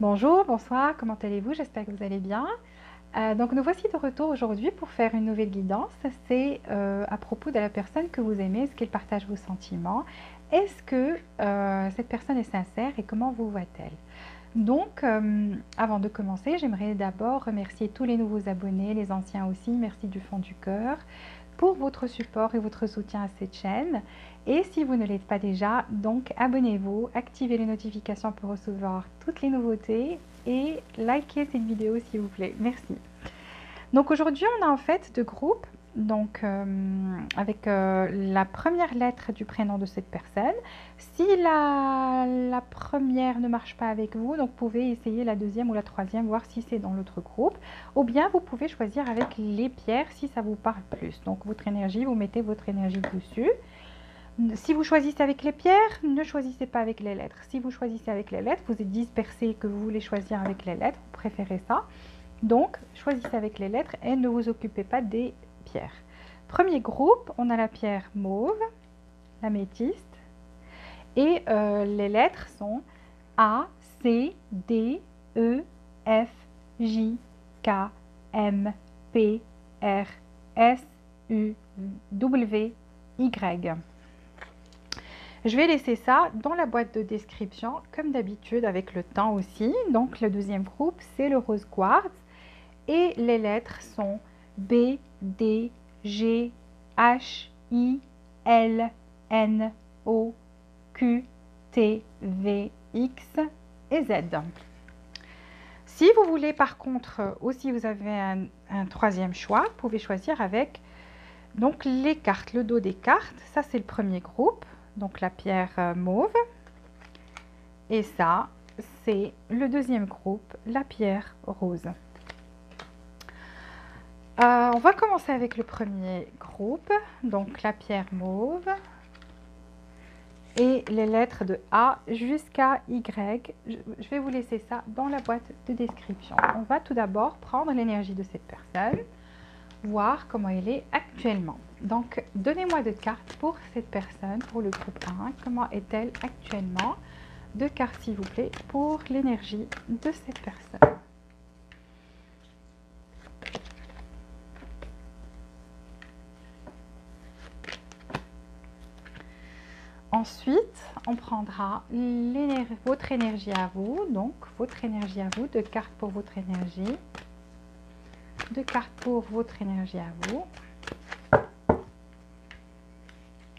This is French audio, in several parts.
Bonjour, bonsoir, comment allez-vous? J'espère que vous allez bien. Donc nous voici de retour aujourd'hui pour faire une nouvelle guidance. C'est à propos de la personne que vous aimez, est-ce qu'elle partage vos sentiments? Est-ce que cette personne est sincère et comment vous voit-elle? Donc avant de commencer, j'aimerais d'abord remercier tous les nouveaux abonnés, les anciens aussi, merci du fond du cœur pour votre support et votre soutien à cette chaîne. Et si vous ne l'êtes pas déjà, donc abonnez-vous, activez les notifications pour recevoir toutes les nouveautés et likez cette vidéo s'il vous plaît. Merci. Donc aujourd'hui, on a en fait deux groupes. Donc avec la première lettre du prénom de cette personne. Si la première ne marche pas avec vous, donc vous pouvez essayer la deuxième ou la troisième, voir si c'est dans l'autre groupe. Ou bien vous pouvez choisir avec les pierres si ça vous parle plus. Donc votre énergie, vous mettez votre énergie dessus. Si vous choisissez avec les pierres, ne choisissez pas avec les lettres. Si vous choisissez avec les lettres, vous êtes dispersé et que vous voulez choisir avec les lettres, vous préférez ça. Donc, choisissez avec les lettres et ne vous occupez pas des pierres. Premier groupe, on a la pierre mauve, l'améthyste. Et les lettres sont A, C, D, E, F, J, K, M, P, R, S, U, W, Y. Je vais laisser ça dans la boîte de description, comme d'habitude, avec le temps aussi. Donc, le deuxième groupe, c'est le rose quartz. Et les lettres sont B, D, G, H, I, L, N, O, Q, T, V, X et Z. Si vous voulez par contre aussi, vous avez un troisième choix, vous pouvez choisir avec donc les cartes, le dos des cartes. Ça, c'est le premier groupe, donc la pierre mauve. Et ça, c'est le deuxième groupe, la pierre rose. On va commencer avec le premier groupe, donc la pierre mauve et les lettres de A jusqu'à Y. Je vais vous laisser ça dans la boîte de description. On va tout d'abord prendre l'énergie de cette personne, voir comment elle est actuellement. Donc, donnez-moi deux cartes pour cette personne, pour le groupe 1. Comment est-elle actuellement? Deux cartes, s'il vous plaît, pour l'énergie de cette personne. Ensuite, on prendra votre énergie à vous, donc votre énergie à vous, deux cartes pour votre énergie, deux cartes pour votre énergie à vous.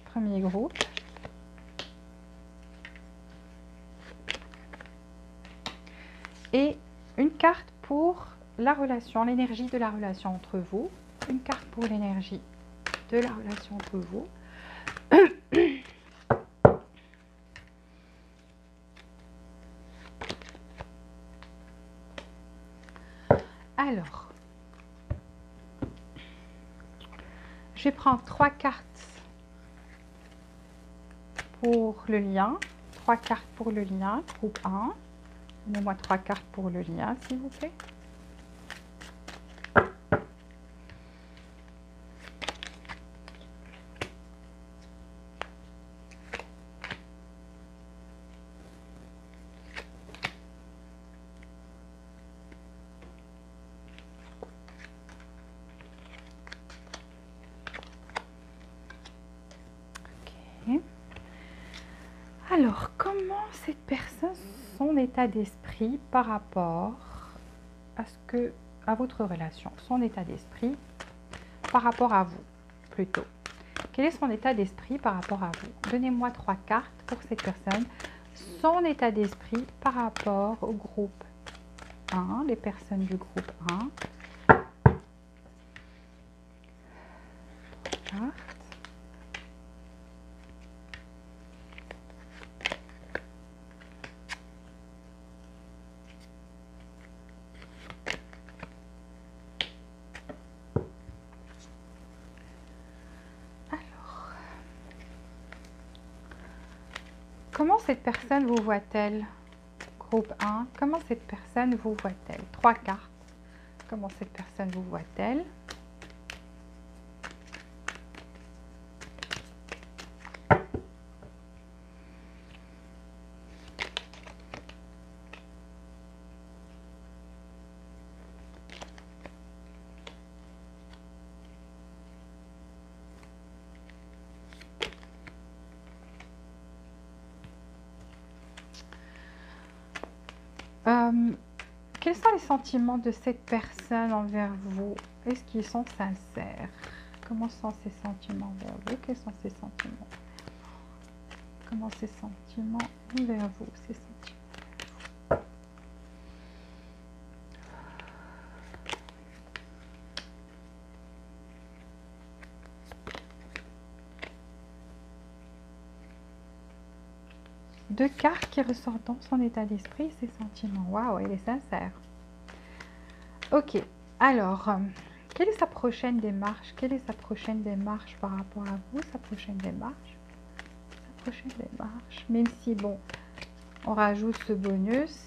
Premier groupe. Et une carte pour la relation, l'énergie de la relation entre vous. Une carte pour l'énergie de la relation entre vous. Alors, je vais prendre trois cartes pour le lien. Trois cartes pour le lien, groupe 1. Donnez-moi trois cartes pour le lien, s'il vous plaît. Okay. Alors, comment cette personne, son état d'esprit par rapport à votre relation, son état d'esprit par rapport à vous, plutôt. Quel est son état d'esprit par rapport à vous? Donnez-moi trois cartes pour cette personne. Son état d'esprit par rapport au groupe 1, les personnes du groupe 1. Cartes. Comment cette personne vous voit-elle? Groupe 1, comment cette personne vous voit-elle? Trois cartes. Comment cette personne vous voit-elle? Euh, quels sont les sentiments de cette personne envers vous? Est-ce qu'ils sont sincères? Comment sont ses sentiments envers vous? Quels sont ses sentiments? Comment ses sentiments envers vous? Ses sentiments. Deux cartes qui ressortent dans son état d'esprit, ses sentiments. Waouh, elle est sincère. Ok, alors, quelle est sa prochaine démarche? Quelle est sa prochaine démarche par rapport à vous? Sa prochaine démarche? Sa prochaine démarche. Même si, bon, on rajoute ce bonus.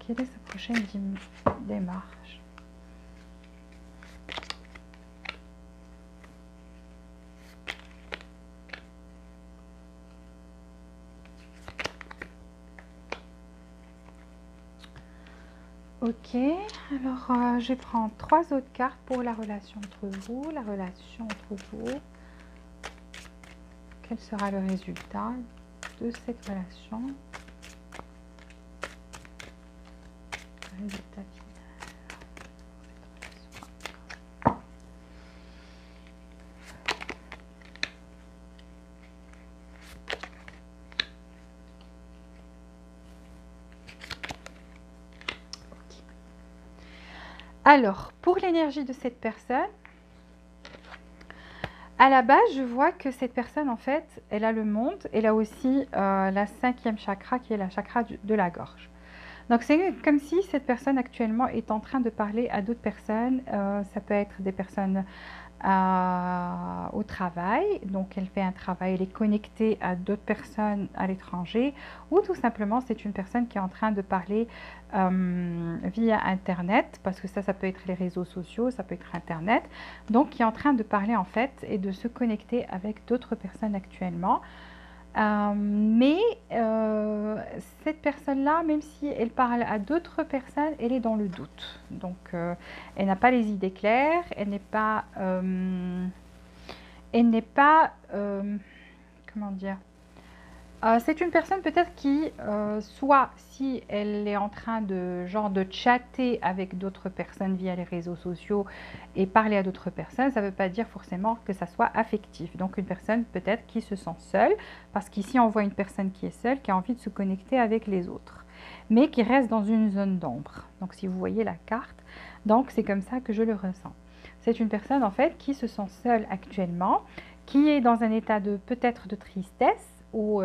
Quelle est sa prochaine démarche? Ok, alors je vais prendre 3 autres cartes pour la relation entre vous. La relation entre vous. Quel sera le résultat de cette relation? Résultat final. Alors, pour l'énergie de cette personne, à la base, je vois que cette personne, en fait, elle a le monde, elle a aussi la 5e chakra qui est la chakra de la gorge. Donc, c'est comme si cette personne actuellement est en train de parler à d'autres personnes. Ça peut être des personnes au travail, donc elle fait un travail, elle est connectée à d'autres personnes à l'étranger, ou tout simplement c'est une personne qui est en train de parler via Internet, parce que ça peut être les réseaux sociaux, ça peut être Internet, donc qui est en train de parler en fait et de se connecter avec d'autres personnes actuellement. Mais cette personne-là, même si elle parle à d'autres personnes, elle est dans le doute. Donc, elle n'a pas les idées claires, elle n'est pas, comment dire, c'est une personne peut-être qui, soit si elle est en train de chatter avec d'autres personnes via les réseaux sociaux et parler à d'autres personnes, ça ne veut pas dire forcément que ça soit affectif. Donc une personne peut-être qui se sent seule, parce qu'ici on voit une personne qui est seule, qui a envie de se connecter avec les autres, mais qui reste dans une zone d'ombre. Donc si vous voyez la carte, donc c'est comme ça que je le ressens. C'est une personne en fait qui se sent seule actuellement, qui est dans un état de peut-être de tristesse, ou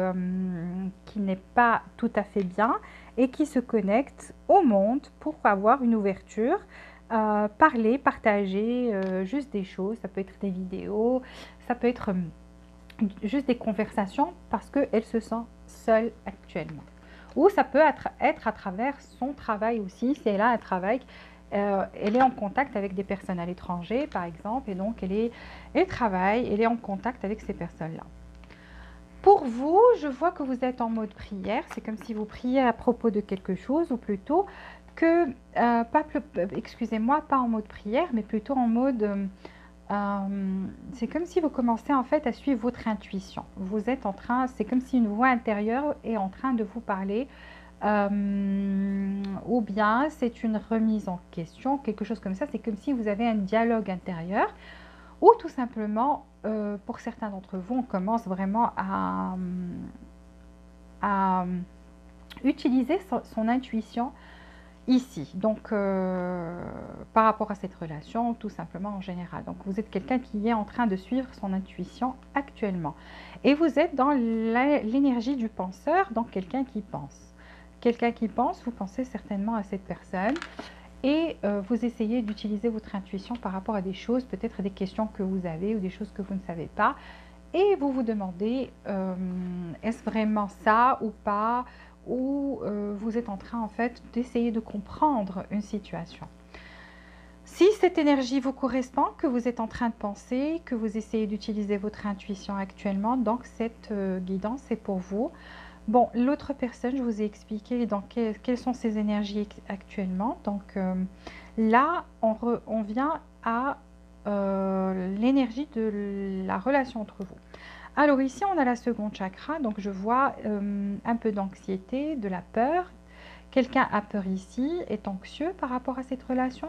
qui n'est pas tout à fait bien et qui se connecte au monde pour avoir une ouverture, parler, partager juste des choses. Ça peut être des vidéos, ça peut être juste des conversations parce qu'elle se sent seule actuellement. Ou ça peut être à travers son travail aussi, si elle a un travail. Elle est en contact avec des personnes à l'étranger, par exemple, et donc elle travaille, elle est en contact avec ces personnes-là. Pour vous, je vois que vous êtes en mode prière. C'est comme si vous priez à propos de quelque chose, ou plutôt que, excusez-moi, pas en mode prière, mais plutôt en mode, c'est comme si vous commencez en fait à suivre votre intuition. Vous êtes en train, c'est comme si une voix intérieure est en train de vous parler, ou bien c'est une remise en question, quelque chose comme ça. C'est comme si vous avez un dialogue intérieur. Ou tout simplement, pour certains d'entre vous, on commence vraiment à utiliser son intuition ici. Donc, par rapport à cette relation, tout simplement en général. Donc, vous êtes quelqu'un qui est en train de suivre son intuition actuellement. Et vous êtes dans l'énergie du penseur, donc quelqu'un qui pense. Quelqu'un qui pense, vous pensez certainement à cette personne. Et vous essayez d'utiliser votre intuition par rapport à des choses, peut-être des questions que vous avez ou des choses que vous ne savez pas. Et vous vous demandez, est-ce vraiment ça ou pas? Ou vous êtes en train en fait d'essayer de comprendre une situation. Si cette énergie vous correspond, que vous êtes en train de penser, que vous essayez d'utiliser votre intuition actuellement, donc cette guidance est pour vous. Bon, l'autre personne, je vous ai expliqué dans quelles sont ses énergies actuellement. Donc là, on vient à l'énergie de la relation entre vous. Alors ici, on a la seconde chakra. Donc je vois un peu d'anxiété, de la peur, Quelqu'un a peur ici, est anxieux par rapport à cette relation,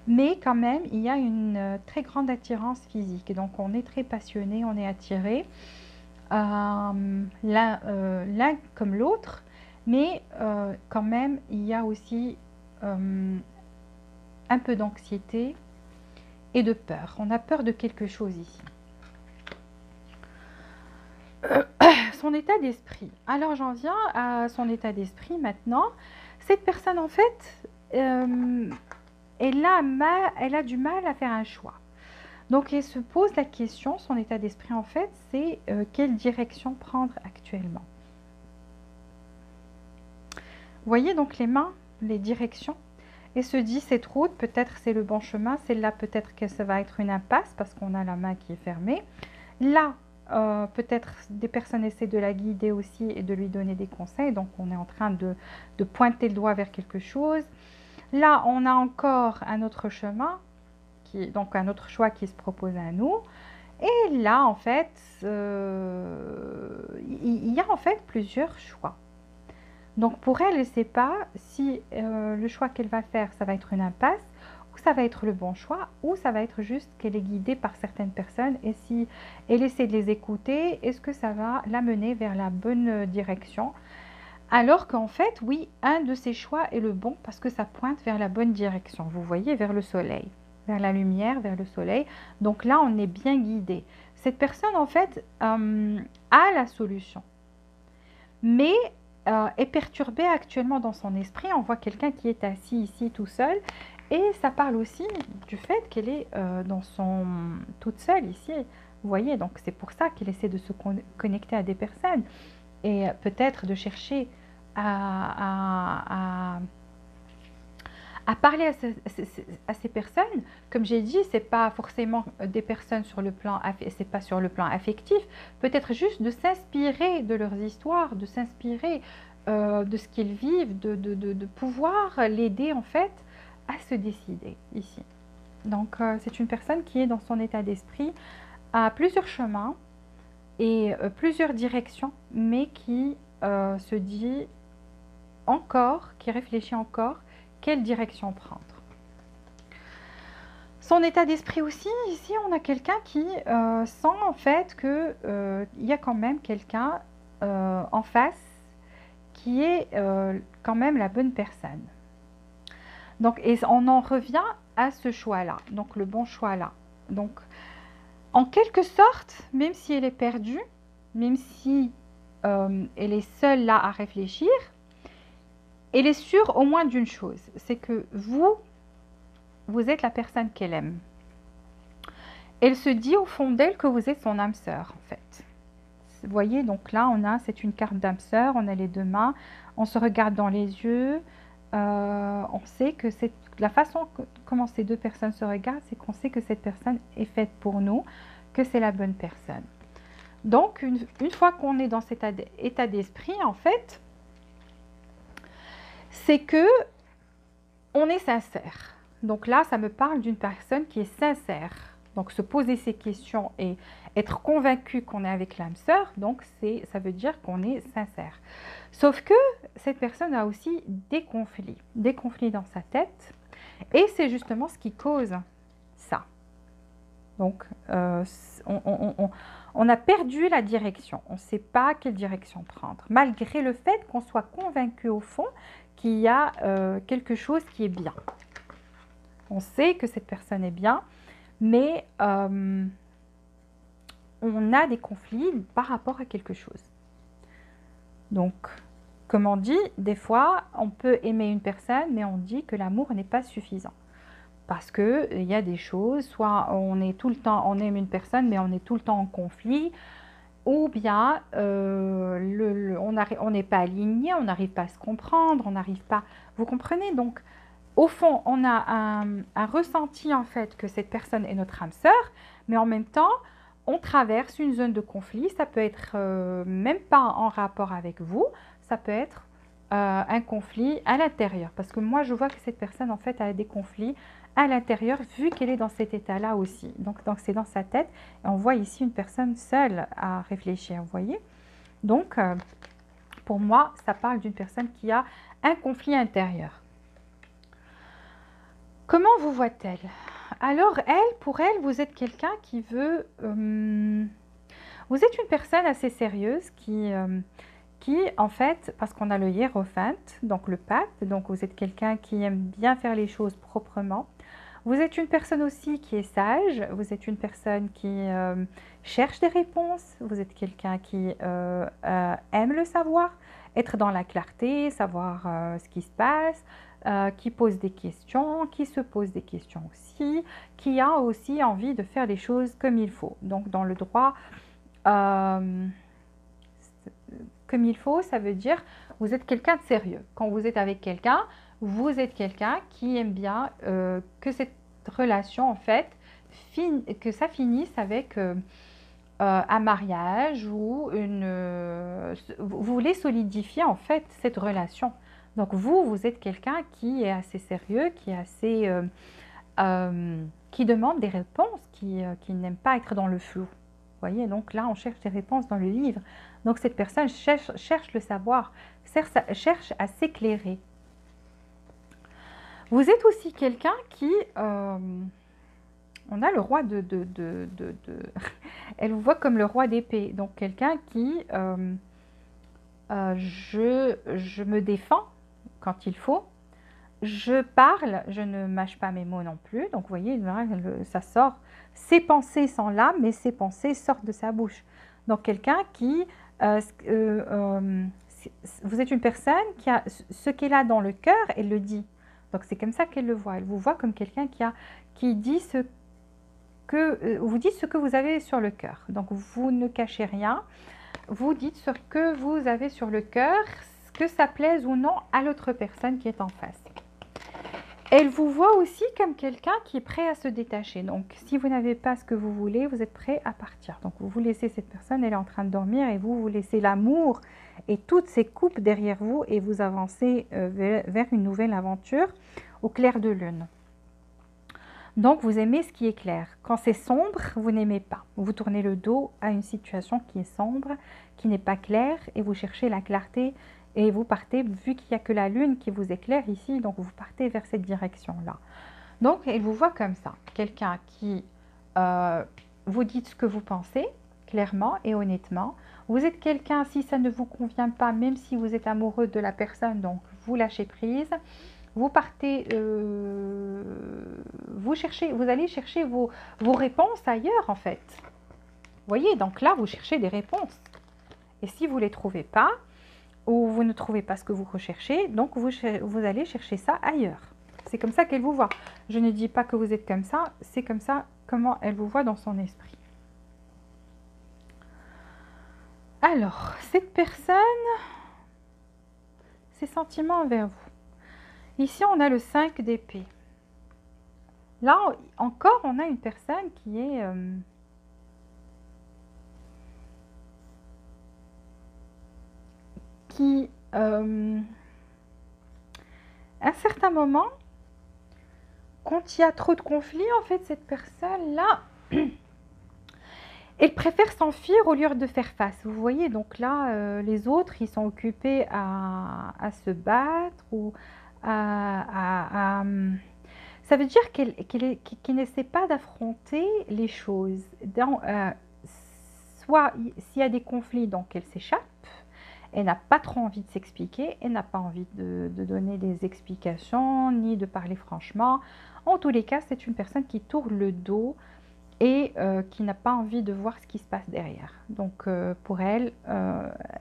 mais quand même, il y a une très grande attirance physique. Donc, on est très passionné, on est attiré, l'un comme l'autre, mais quand même, il y a aussi un peu d'anxiété et de peur. On a peur de quelque chose ici. Son état d'esprit. Alors, j'en viens à son état d'esprit maintenant. Cette personne, en fait, elle a du mal à faire un choix. Donc, elle se pose la question, son état d'esprit, en fait, c'est quelle direction prendre actuellement. Vous voyez donc les mains, les directions. Et se dit, cette route, peut-être c'est le bon chemin. Celle-là, peut-être que ça va être une impasse parce qu'on a la main qui est fermée. Là, peut-être des personnes essaient de la guider aussi et de lui donner des conseils. Donc, on est en train de pointer le doigt vers quelque chose. Là, on a encore un autre chemin, donc un autre choix qui se propose à nous. Et là, en fait, il y a en fait plusieurs choix. Donc, pour elle, elle ne sait pas si le choix qu'elle va faire, ça va être une impasse, ou ça va être le bon choix, ou ça va être juste qu'elle est guidée par certaines personnes. Et si elle essaie de les écouter, est-ce que ça va la mener vers la bonne direction? Alors qu'en fait, oui, un de ces choix est le bon parce que ça pointe vers la bonne direction. Vous voyez, vers le soleil, vers la lumière, vers le soleil. Donc là, on est bien guidé. Cette personne, en fait, a la solution. Mais est perturbée actuellement dans son esprit. On voit quelqu'un qui est assis ici tout seul. Et ça parle aussi du fait qu'elle est toute seule ici. Vous voyez, donc c'est pour ça qu'elle essaie de se connecter à des personnes. Et peut-être de chercher à parler à ces personnes. Comme j'ai dit, ce n'est pas forcément des personnes sur le plan affectif, peut-être juste de s'inspirer de leurs histoires, de s'inspirer de ce qu'ils vivent, de pouvoir l'aider en fait à se décider ici. Donc c'est une personne qui est dans son état d'esprit à plusieurs chemins et plusieurs directions, mais qui se dit encore, qui réfléchit encore, quelle direction prendre. Son état d'esprit aussi, ici on a quelqu'un qui sent en fait qu'il y a quand même quelqu'un en face qui est quand même la bonne personne. Donc, et on en revient à ce choix-là, donc le bon choix-là. Donc, en quelque sorte, même si elle est perdue, même si elle est seule là à réfléchir, elle est sûre au moins d'une chose, c'est que vous êtes la personne qu'elle aime. Elle se dit au fond d'elle que vous êtes son âme sœur, en fait. Vous voyez, donc là, c'est une carte d'âme sœur, on a les deux mains, on se regarde dans les yeux, on sait que c'est la façon comment ces deux personnes se regardent, c'est qu'on sait que cette personne est faite pour nous, que c'est la bonne personne. Donc, une fois qu'on est dans cet état d'esprit, en fait, c'est que on est sincère. Donc là, ça me parle d'une personne qui est sincère. Donc, se poser ces questions et être convaincu qu'on est avec l'âme sœur, donc ça veut dire qu'on est sincère. Sauf que cette personne a aussi des conflits dans sa tête. Et c'est justement ce qui cause ça. Donc, on a perdu la direction. On ne sait pas quelle direction prendre. Malgré le fait qu'on soit convaincu au fond qu'il y a quelque chose qui est bien. On sait que cette personne est bien, mais on a des conflits par rapport à quelque chose. Donc, comme on dit, des fois, on peut aimer une personne, mais on dit que l'amour n'est pas suffisant. Parce qu'il y a des choses, soit on est tout le temps, on aime une personne, mais on est tout le temps en conflit, ou bien on n'est pas aligné, on n'arrive pas à se comprendre, on n'arrive pas... Vous comprenez? Donc, au fond, on a un ressenti en fait que cette personne est notre âme sœur, mais en même temps, on traverse une zone de conflit. Ça peut être même pas en rapport avec vous, ça peut être un conflit à l'intérieur. Parce que moi, je vois que cette personne en fait a des conflits à l'intérieur, vu qu'elle est dans cet état-là aussi. Donc c'est dans sa tête. Et on voit ici une personne seule à réfléchir, vous voyez. Donc, pour moi, ça parle d'une personne qui a un conflit intérieur. Comment vous voit-elle? Alors, pour elle, vous êtes quelqu'un qui veut... vous êtes une personne assez sérieuse qui, en fait, parce qu'on a le hiérophante, donc le pape, donc vous êtes quelqu'un qui aime bien faire les choses proprement. Vous êtes une personne aussi qui est sage, vous êtes une personne qui cherche des réponses, vous êtes quelqu'un qui aime le savoir, être dans la clarté, savoir ce qui se passe, qui pose des questions, qui se pose des questions aussi, qui a aussi envie de faire les choses comme il faut. Donc dans le droit, comme il faut, ça veut dire vous êtes quelqu'un de sérieux. Quand vous êtes avec quelqu'un, vous êtes quelqu'un qui aime bien que cette relation, en fait, que ça finisse avec un mariage ou vous voulez solidifier, en fait, cette relation. Donc, vous êtes quelqu'un qui est assez sérieux, qui est assez... qui demande des réponses, qui n'aime pas être dans le flou. Vous voyez, donc là, on cherche des réponses dans le livre. Donc, cette personne cherche le savoir, cherche à s'éclairer. Vous êtes aussi quelqu'un qui... on a le roi elle vous voit comme le roi d'épée. Donc, quelqu'un qui... je me défends quand il faut. Je parle, je ne mâche pas mes mots non plus. Donc, vous voyez, là, ça sort. Ses pensées sont là, mais ses pensées sortent de sa bouche. Donc, quelqu'un qui... vous êtes une personne qui a ce qu'elle a dans le cœur, elle le dit. Donc, c'est comme ça qu'elle le voit. Elle vous voit comme quelqu'un qui dit vous dites ce que vous avez sur le cœur. Donc, vous ne cachez rien. Vous dites ce que vous avez sur le cœur, que ça plaise ou non à l'autre personne qui est en face. Elle vous voit aussi comme quelqu'un qui est prêt à se détacher. Donc, si vous n'avez pas ce que vous voulez, vous êtes prêt à partir. Donc, vous laissez cette personne, elle est en train de dormir et vous laissez l'amour et toutes ces coupes derrière vous et vous avancez vers une nouvelle aventure au clair de lune. Donc, vous aimez ce qui est clair. Quand c'est sombre, vous n'aimez pas. Vous tournez le dos à une situation qui est sombre, qui n'est pas claire, et vous cherchez la clarté, et vous partez, vu qu'il n'y a que la lune qui vous éclaire ici, donc vous partez vers cette direction-là. Donc, elle vous voit comme ça. Quelqu'un qui vous dit ce que vous pensez, clairement et honnêtement. Vous êtes quelqu'un, si ça ne vous convient pas, même si vous êtes amoureux de la personne, donc vous lâchez prise. Vous partez, vous allez chercher vos réponses ailleurs en fait. Vous voyez, donc là, vous cherchez des réponses. Et si vous ne les trouvez pas, ou vous ne trouvez pas ce que vous recherchez, donc vous allez chercher ça ailleurs. C'est comme ça qu'elle vous voit. Je ne dis pas que vous êtes comme ça, c'est comme ça comment elle vous voit dans son esprit. Alors, cette personne, ses sentiments envers vous. Ici, on a le 5 d'épée. Là, encore, on a une personne qui est... à un certain moment, quand il y a trop de conflits, en fait, cette personne-là, elle préfère s'enfuir au lieu de faire face. Vous voyez, donc là, les autres, ils sont occupés à se battre ou ça veut dire qu'elle n'essaie pas d'affronter les choses. Soit s'il y a des conflits, donc elle s'échappe. Elle n'a pas trop envie de s'expliquer, elle n'a pas envie de donner des explications, ni de parler franchement. En tous les cas, c'est une personne qui tourne le dos et qui n'a pas envie de voir ce qui se passe derrière. Donc, pour elle,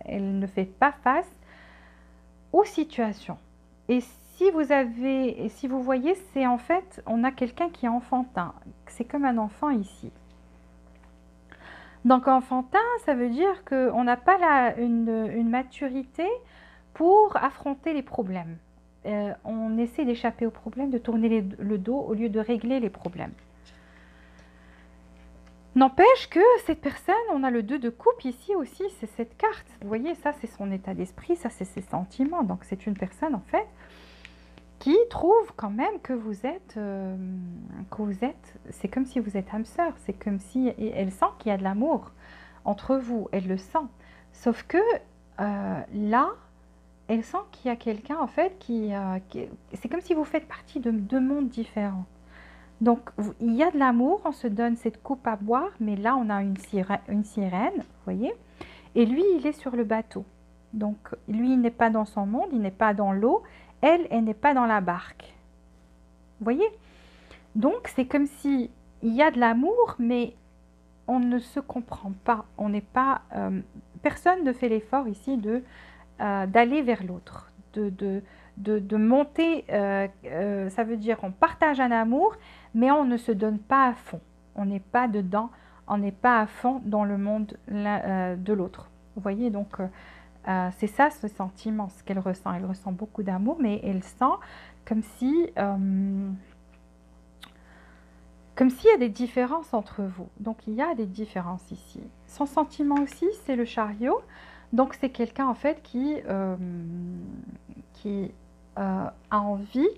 elle ne fait pas face aux situations. Et si vous voyez, c'est en fait, on a quelqu'un qui est enfantin. C'est comme un enfant ici. Donc, enfantin, ça veut dire qu'on n'a pas une maturité pour affronter les problèmes. On essaie d'échapper aux problèmes, de tourner le dos au lieu de régler les problèmes. N'empêche que cette personne, on a le 2 de coupe ici aussi, c'est cette carte. Vous voyez, ça c'est son état d'esprit, ça c'est ses sentiments. Donc, c'est une personne en fait qui trouve quand même que vous êtes, c'est comme si vous êtes âme sœur, c'est comme si elle sent qu'il y a de l'amour entre vous, elle le sent. Sauf que là, elle sent qu'il y a quelqu'un, en fait, c'est comme si vous faites partie de deux mondes différents. Donc, il y a de l'amour, on se donne cette coupe à boire, mais là, on a une sirène, vous voyez, et lui, il est sur le bateau. Donc, lui, il n'est pas dans son monde, il n'est pas dans l'eau, elle n'est pas dans la barque. Vous voyez? Donc, c'est comme si il y a de l'amour, mais on ne se comprend pas. On n'est pas, personne ne fait l'effort ici d'aller vers l'autre, de monter. Ça veut dire on partage un amour, mais on ne se donne pas à fond. On n'est pas dedans, on n'est pas à fond dans le monde de l'autre. Vous voyez, donc c'est ça ce sentiment, ce qu'elle ressent. Elle ressent beaucoup d'amour, mais elle sent comme si... comme s'il y a des différences entre vous. Donc, il y a des différences ici. Son sentiment aussi, c'est le chariot. Donc, c'est quelqu'un, en fait, qui a envie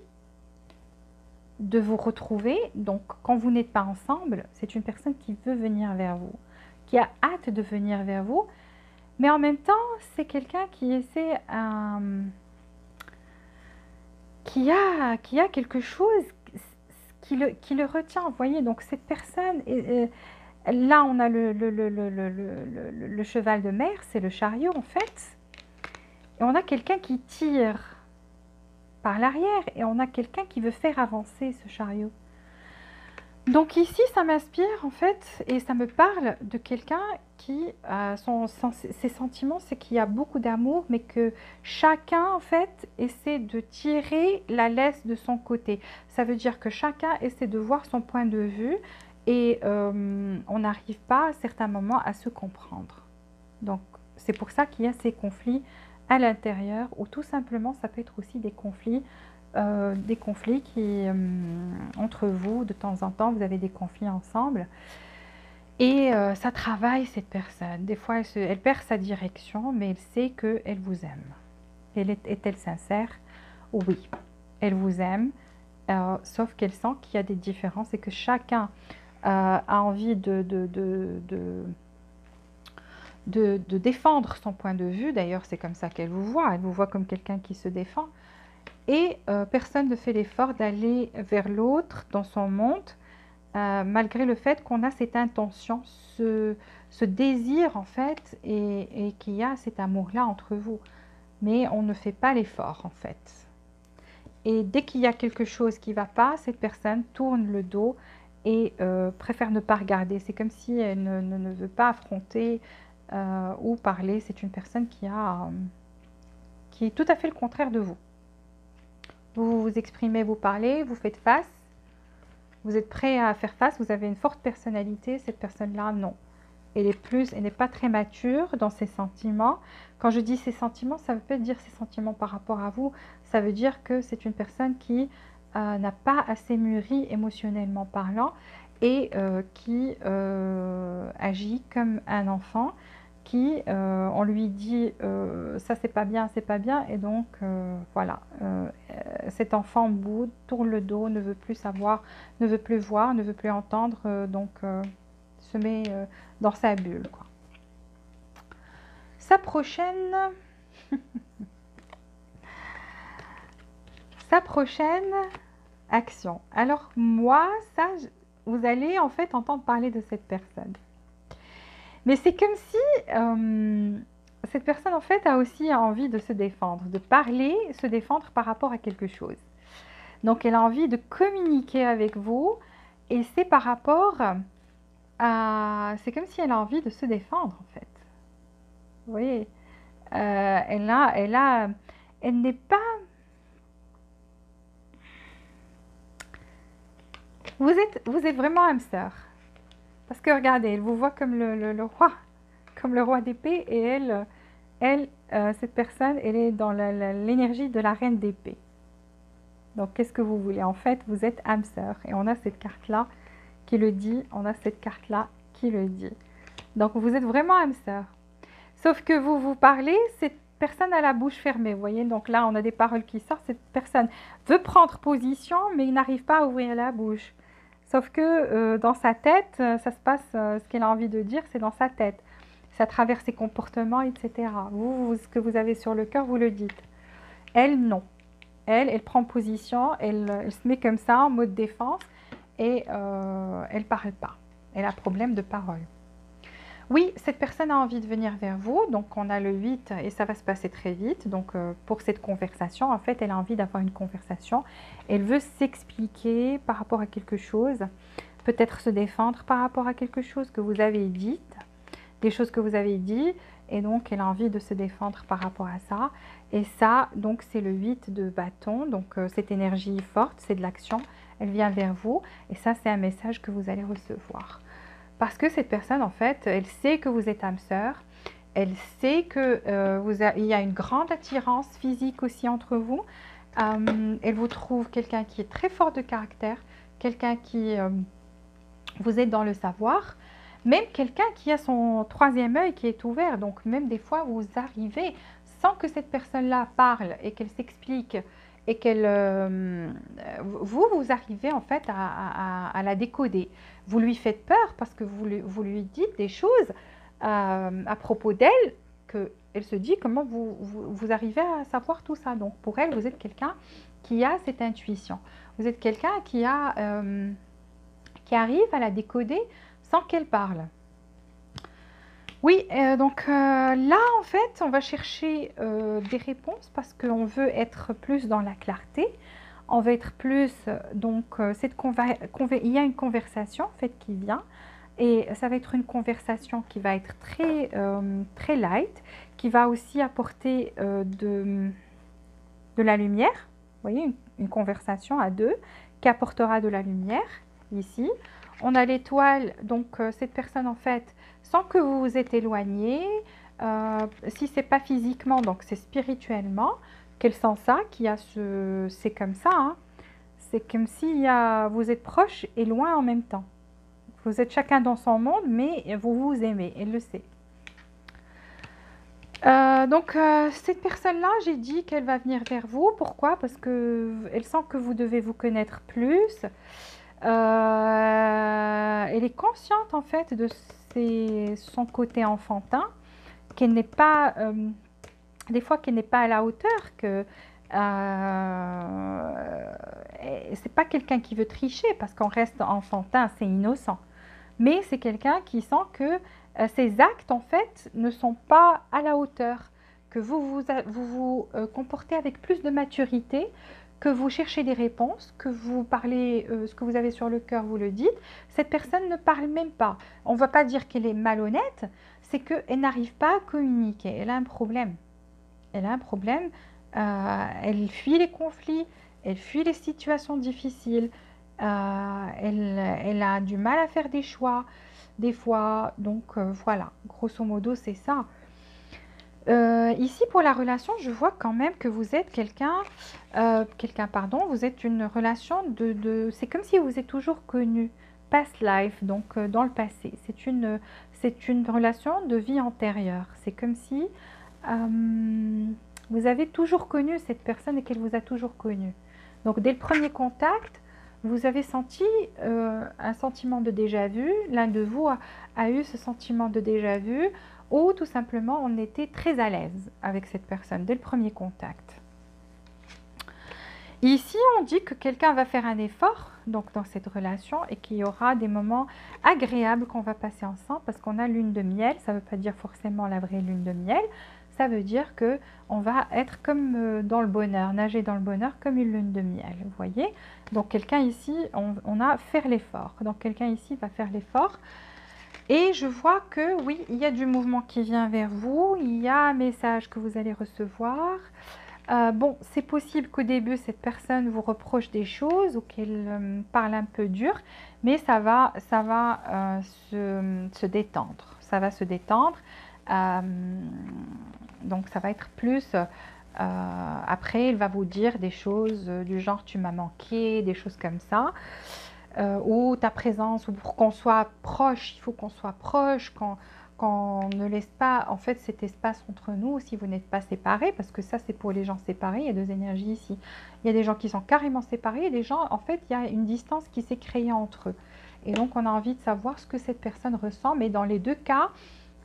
de vous retrouver. Donc, quand vous n'êtes pas ensemble, c'est une personne qui veut venir vers vous, qui a hâte de venir vers vous. Mais en même temps, c'est quelqu'un qui essaie... qui a quelque chose qui le retient, vous voyez, donc cette personne, là on a le cheval de mer, c'est le chariot en fait, et on a quelqu'un qui tire par l'arrière, et on a quelqu'un qui veut faire avancer ce chariot. Donc ici, ça m'inspire en fait, et ça me parle de quelqu'un qui, ses sentiments, c'est qu'il y a beaucoup d'amour, mais que chacun en fait essaie de tirer la laisse de son côté. Ça veut dire que chacun essaie de voir son point de vue, et on n'arrive pas à certains moments à se comprendre. Donc c'est pour ça qu'il y a ces conflits à l'intérieur, ou tout simplement ça peut être aussi des conflits qui, entre vous, de temps en temps, vous avez des conflits ensemble. Et ça travaille cette personne. Des fois, elle perd sa direction, mais elle sait qu'elle vous aime. Est-elle sincère? Oui, elle vous aime, sauf qu'elle sent qu'il y a des différences et que chacun a envie de défendre son point de vue. D'ailleurs, c'est comme ça qu'elle vous voit. Elle vous voit comme quelqu'un qui se défend. Et personne ne fait l'effort d'aller vers l'autre dans son monde, malgré le fait qu'on a cette intention, ce désir en fait, et qu'il y a cet amour-là entre vous. Mais on ne fait pas l'effort en fait. Et dès qu'il y a quelque chose qui ne va pas, cette personne tourne le dos et préfère ne pas regarder. C'est comme si elle ne veut pas affronter ou parler. C'est une personne qui est tout à fait le contraire de vous. Vous vous exprimez, vous parlez, vous faites face, vous êtes prêt à faire face, vous avez une forte personnalité. Cette personne-là, non. Elle n'est pas très mature dans ses sentiments. Quand je dis ses sentiments, ça veut pas dire ses sentiments par rapport à vous. Ça veut dire que c'est une personne qui n'a pas assez mûri émotionnellement parlant et qui agit comme un enfant. Qui, on lui dit ça c'est pas bien, et donc voilà, cet enfant boude, tourne le dos, ne veut plus savoir, ne veut plus voir, ne veut plus entendre, donc se met dans sa bulle, quoi. Sa prochaine action. Alors moi, vous allez en fait entendre parler de cette personne. Mais c'est comme si cette personne, en fait, a aussi envie de se défendre, de parler, se défendre par rapport à quelque chose. Donc, elle a envie de communiquer avec vous et c'est par rapport à... C'est comme si elle a envie de se défendre, en fait. Vous voyez, elle n'est pas... Vous êtes vraiment âme sœur. Parce que regardez, elle vous voit comme le roi d'épée, et cette personne, elle est dans l'énergie de la reine d'épée. Donc, qu'est-ce que vous voulez? En fait, vous êtes âme sœur, et on a cette carte-là qui le dit, Donc, vous êtes vraiment âme sœur. Sauf que vous parlez, cette personne a la bouche fermée, vous voyez? Donc là, on a des paroles qui sortent, cette personne veut prendre position, mais il n'arrive pas à ouvrir la bouche. Sauf que dans sa tête, ça se passe, ce qu'elle a envie de dire, c'est dans sa tête. Ça traverse ses comportements, etc. Vous, ce que vous avez sur le cœur, vous le dites. Elle, non. Elle prend position, elle se met comme ça en mode défense et elle ne parle pas. Elle a problème de parole. Oui, cette personne a envie de venir vers vous, donc on a le 8 et ça va se passer très vite. Donc pour cette conversation, en fait, elle a envie d'avoir une conversation. Elle veut s'expliquer par rapport à quelque chose, peut-être se défendre par rapport à quelque chose que vous avez dit, des choses que vous avez dit, et donc elle a envie de se défendre par rapport à ça. Et ça, donc c'est le 8 de bâton, donc cette énergie forte, c'est de l'action, elle vient vers vous, et ça c'est un message que vous allez recevoir. Parce que cette personne, en fait, elle sait que vous êtes âme sœur, elle sait qu'il y a une grande attirance physique aussi entre vous. Elle vous trouve quelqu'un qui est très fort de caractère, quelqu'un qui vous aide dans le savoir, même quelqu'un qui a son troisième œil qui est ouvert. Donc même des fois, vous arrivez sans que cette personne-là parle et qu'elle s'explique et qu'elle vous arrivez en fait à la décoder. Vous lui faites peur parce que vous lui dites des choses à propos d'elle qu'elle se dit comment vous arrivez à savoir tout ça. Donc pour elle, vous êtes quelqu'un qui a cette intuition. Vous êtes quelqu'un qui arrive à la décoder sans qu'elle parle. Oui, donc là, en fait, on va chercher des réponses parce qu'on veut être plus dans la clarté. On veut être plus, donc, il y a une conversation, en fait, qui vient. Et ça va être une conversation qui va être très light, qui va aussi apporter de la lumière. Vous voyez, une conversation à deux qui apportera de la lumière, ici. On a l'étoile, donc cette personne, en fait, sans que vous vous êtes éloigné, si ce n'est pas physiquement, donc c'est spirituellement, qu'elle sent ça, c'est comme ça, hein. C'est comme si vous êtes proches et loin en même temps. Vous êtes chacun dans son monde, mais vous vous aimez, elle le sait. Donc cette personne-là, j'ai dit qu'elle va venir vers vous. Pourquoi? Parce qu'elle sent que vous devez vous connaître plus. Elle est consciente en fait de son côté enfantin, qu'elle n'est pas, des fois qu'elle n'est pas à la hauteur, que c'est pas quelqu'un qui veut tricher parce qu'on reste enfantin, c'est innocent. Mais c'est quelqu'un qui sent que ses actes en fait ne sont pas à la hauteur, que vous vous comportez avec plus de maturité, que vous cherchez des réponses, que vous parlez ce que vous avez sur le cœur, vous le dites. Cette personne ne parle même pas. On ne va pas dire qu'elle est malhonnête, c'est qu'elle n'arrive pas à communiquer. Elle a un problème. Elle a un problème. Elle fuit les conflits, elle fuit les situations difficiles. Elle a du mal à faire des choix, des fois. Donc voilà, grosso modo, c'est ça. Ici, pour la relation, je vois quand même que vous êtes vous êtes une relation c'est comme si vous êtes toujours connu, past life, donc dans le passé. C'est une relation de vie antérieure. C'est comme si vous avez toujours connu cette personne et qu'elle vous a toujours connu. Donc, dès le premier contact, vous avez senti un sentiment de déjà-vu. L'un de vous a eu ce sentiment de déjà-vu ou tout simplement on était très à l'aise avec cette personne dès le premier contact. Ici, on dit que quelqu'un va faire un effort donc dans cette relation et qu'il y aura des moments agréables qu'on va passer ensemble parce qu'on a lune de miel. Ça ne veut pas dire forcément la vraie lune de miel. Ça veut dire qu'on va être comme dans le bonheur, nager dans le bonheur comme une lune de miel, vous voyez. Donc quelqu'un ici, on a faire l'effort. Donc quelqu'un ici va faire l'effort. Et je vois que oui, il y a du mouvement qui vient vers vous, il y a un message que vous allez recevoir. Bon, c'est possible qu'au début, cette personne vous reproche des choses ou qu'elle parle un peu dur, mais ça va se détendre. Ça va se détendre. Donc, ça va être plus... après, il va vous dire des choses du genre « tu m'as manqué », des choses comme ça. Ou ta présence, ou pour qu'on soit proche, il faut qu'on soit proche, qu'on ne laisse pas en fait cet espace entre nous si vous n'êtes pas séparés, parce que ça c'est pour les gens séparés, il y a deux énergies ici. Il y a des gens qui sont carrément séparés et des gens, en fait, il y a une distance qui s'est créée entre eux. Et donc on a envie de savoir ce que cette personne ressent, mais dans les deux cas,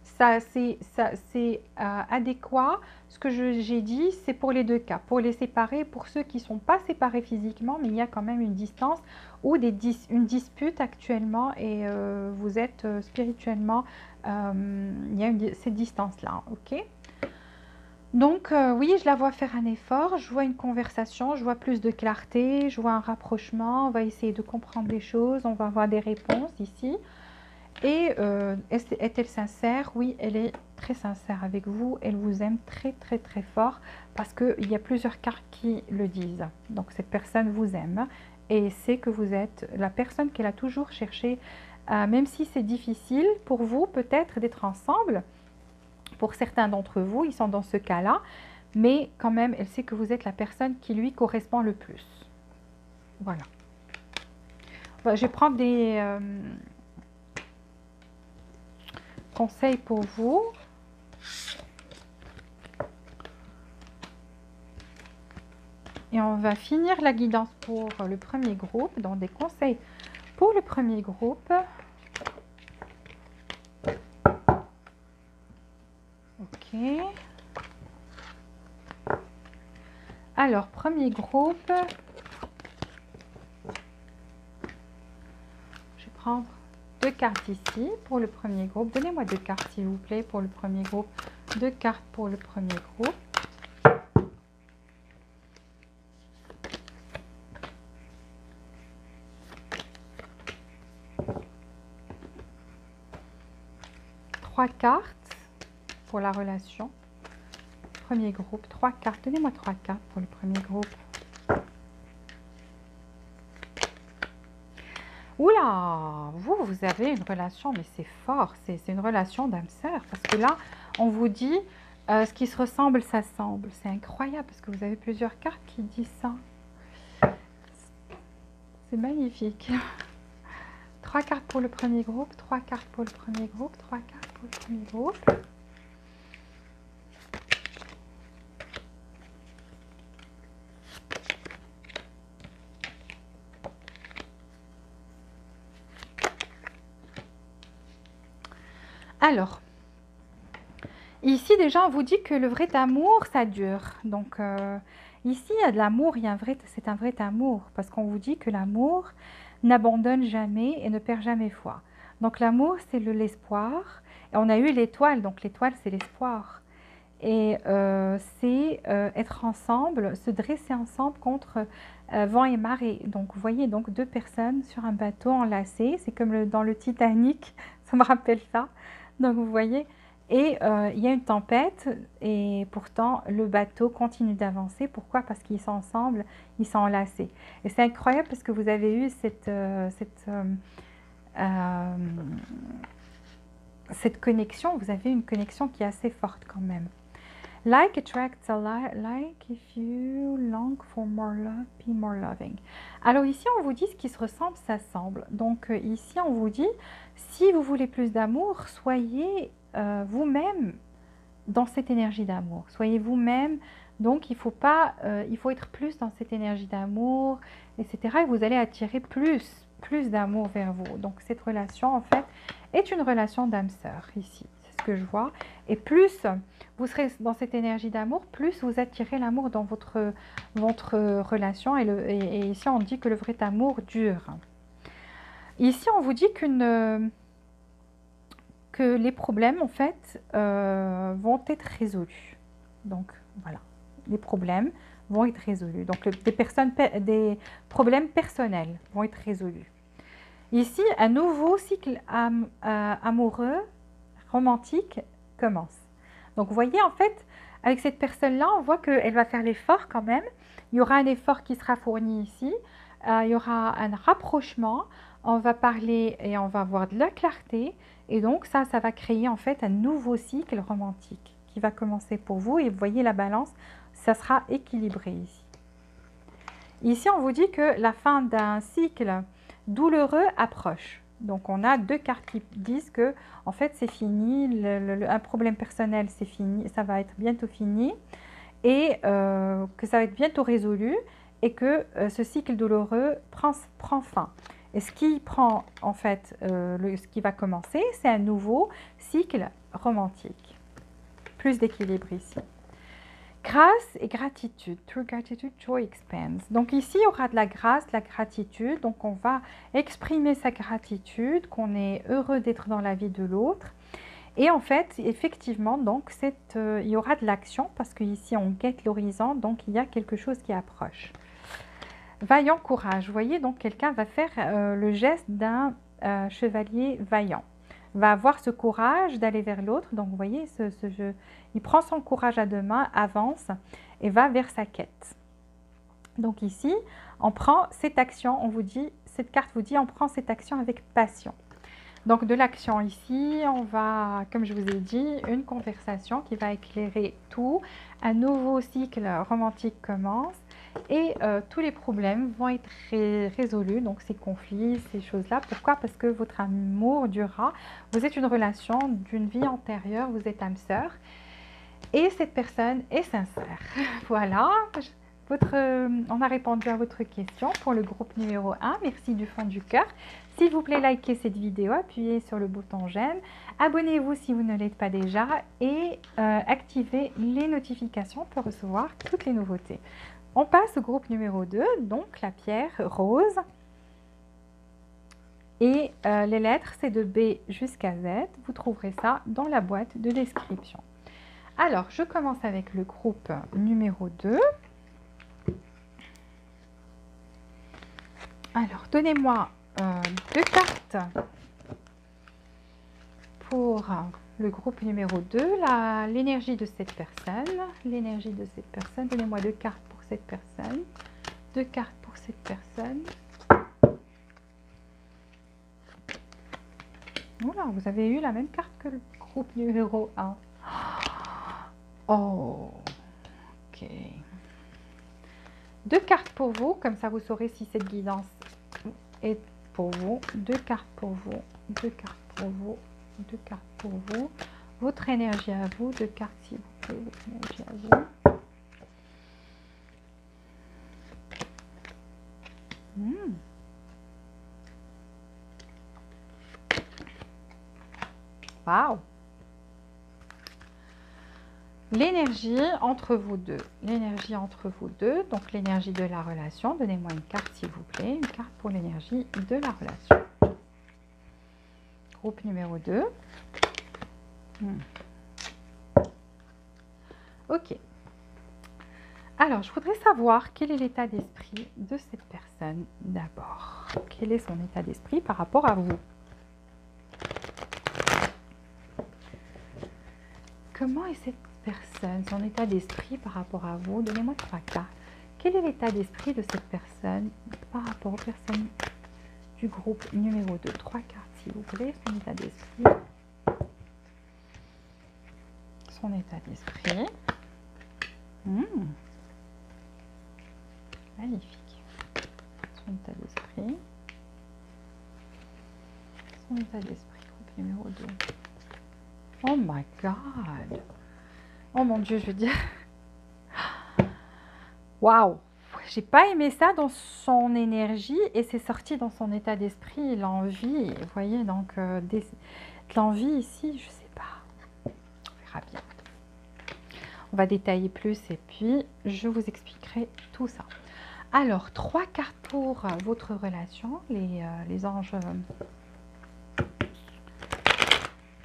c'est adéquat. Ce que j'ai dit, c'est pour les deux cas. Pour les séparer, pour ceux qui ne sont pas séparés physiquement, mais il y a quand même une distance ou une dispute actuellement et vous êtes spirituellement, il y a cette distance-là, ok? Donc oui, je la vois faire un effort, je vois une conversation, je vois plus de clarté, je vois un rapprochement, on va essayer de comprendre des choses, on va avoir des réponses ici. Et est-elle sincère? Oui, elle est très sincère avec vous, elle vous aime très très très fort parce qu'il y a plusieurs cartes qui le disent. Donc cette personne vous aime et sait que vous êtes la personne qu'elle a toujours cherché, même si c'est difficile pour vous peut-être d'être ensemble. Pour certains d'entre vous, ils sont dans ce cas-là, mais quand même, elle sait que vous êtes la personne qui lui correspond le plus. Voilà. Bon, je vais prendre des conseils pour vous. Et on va finir la guidance pour le premier groupe, donc des conseils pour le premier groupe. Ok. Alors, premier groupe. Je vais prendre deux cartes ici pour le premier groupe. Donnez-moi deux cartes, s'il vous plaît, pour le premier groupe. Deux cartes pour le premier groupe. Trois cartes pour la relation. Premier groupe, trois cartes. Donnez-moi trois cartes pour le premier groupe. Oula, vous avez une relation, mais c'est fort. C'est une relation d'âme sœur. Parce que là, on vous dit, ce qui se ressemble, s'assemble. C'est incroyable parce que vous avez plusieurs cartes qui disent ça. C'est magnifique. Trois cartes pour le premier groupe, trois cartes pour le premier groupe, trois cartes pour le premier groupe. Alors, ici déjà on vous dit que le vrai amour, ça dure. Donc ici il y a de l'amour, c'est un vrai amour. Parce qu'on vous dit que l'amour n'abandonne jamais et ne perd jamais foi. Donc l'amour c'est l'espoir. Et on a eu l'étoile, donc l'étoile c'est l'espoir. Et c'est être ensemble, se dresser ensemble contre vent et marée. Donc vous voyez donc deux personnes sur un bateau enlacé. C'est comme dans le Titanic, ça me rappelle ça. Donc vous voyez, et il y a une tempête et pourtant le bateau continue d'avancer. Pourquoi? Parce qu'ils sont ensemble, ils sont enlacés. Et c'est incroyable parce que vous avez eu cette connexion, vous avez une connexion qui est assez forte quand même. Like attracts a like if you long for more love, be more loving. Alors ici, on vous dit ce qui se ressemble, s'assemble. Donc ici, on vous dit, si vous voulez plus d'amour, soyez vous-même dans cette énergie d'amour. Soyez vous-même. Donc il faut être plus dans cette énergie d'amour, etc. Et vous allez attirer plus d'amour vers vous. Donc cette relation, en fait, est une relation d'âme sœur ici. C'est ce que je vois. Et plus vous serez dans cette énergie d'amour, plus vous attirez l'amour dans votre relation. Et ici, on dit que le vrai amour dure. Ici, on vous dit que les problèmes, en fait, vont être résolus. Donc, voilà. Les problèmes vont être résolus. Donc, des problèmes personnels vont être résolus. Ici, un nouveau cycle amoureux, romantique, commence. Donc, vous voyez, en fait, avec cette personne-là, on voit qu'elle va faire l'effort quand même. Il y aura un effort qui sera fourni ici. Il y aura un rapprochement. On va parler et on va avoir de la clarté. Et donc, ça va créer en fait un nouveau cycle romantique qui va commencer pour vous. Et vous voyez la balance, ça sera équilibré ici. Ici, on vous dit que la fin d'un cycle douloureux approche. Donc, on a deux cartes qui disent que, en fait, c'est fini, un problème personnel, c'est fini, ça va être bientôt fini, et que ça va être bientôt résolu, et que ce cycle douloureux prend fin. Et ce qui prend, en fait, ce qui va commencer, c'est un nouveau cycle romantique. Plus d'équilibre ici. Grâce et gratitude. Through gratitude, joy expands. Donc ici, il y aura de la grâce, de la gratitude. Donc on va exprimer sa gratitude, qu'on est heureux d'être dans la vie de l'autre. Et en fait, effectivement, donc il y aura de l'action parce qu'ici, on guette l'horizon. Donc il y a quelque chose qui approche. Vaillant courage. Vous voyez, donc quelqu'un va faire le geste d'un chevalier vaillant. Va avoir ce courage d'aller vers l'autre. Donc, vous voyez, ce jeu, il prend son courage à deux mains, avance et va vers sa quête. Donc ici, on prend cette action, on vous dit, cette carte vous dit, on prend cette action avec passion. Donc, de l'action ici, on va, comme je vous ai dit, une conversation qui va éclairer tout. Un nouveau cycle romantique commence. Et tous les problèmes vont être résolus, donc ces conflits, ces choses-là. Pourquoi? Parce que votre amour durera. Vous êtes une relation d'une vie antérieure, vous êtes âme sœur. Et cette personne est sincère. Voilà, on a répondu à votre question pour le groupe numéro 1. Merci du fond du cœur. S'il vous plaît, likez cette vidéo, appuyez sur le bouton j'aime. Abonnez-vous si vous ne l'êtes pas déjà et activez les notifications pour recevoir toutes les nouveautés. On passe au groupe numéro 2, donc la pierre rose. Et les lettres, c'est de B jusqu'à Z. Vous trouverez ça dans la boîte de description. Alors, je commence avec le groupe numéro 2. Alors, donnez-moi 2 cartes pour le groupe numéro 2, l'énergie de cette personne. L'énergie de cette personne, donnez-moi 2 cartes pour cette personne, 2 cartes pour cette personne. Voilà, vous avez eu la même carte que le groupe numéro 1. Oh, ok. 2 cartes pour vous, comme ça vous saurez si cette guidance est pour vous. 2 cartes pour vous, 2 cartes pour vous, 2 cartes pour vous. Votre énergie à vous, 2 cartes s'il vous plaît, votre énergie à vous. Waouh! L'énergie entre vous deux. L'énergie entre vous deux, donc l'énergie de la relation. Donnez-moi une carte s'il vous plaît, une carte pour l'énergie de la relation. Groupe numéro 2. Ok. Alors, je voudrais savoir quel est l'état d'esprit de cette personne d'abord. Quel est son état d'esprit par rapport à vous? Comment est cette personne, son état d'esprit par rapport à vous? Donnez-moi 3 cartes. Quel est l'état d'esprit de cette personne par rapport aux personnes du groupe numéro 2? 3 cartes, s'il vous plaît. Son état d'esprit. Son état d'esprit. Magnifique. Son état d'esprit. Son état d'esprit, groupe numéro 2. Oh my God. Oh mon Dieu, je veux dire. Waouh. J'ai pas aimé ça dans son énergie et c'est sorti dans son état d'esprit, l'envie. Vous voyez, donc de l'envie ici, je sais pas. On verra bien. On va détailler plus et puis je vous expliquerai tout ça. Alors, 3 cartes pour votre relation, les anges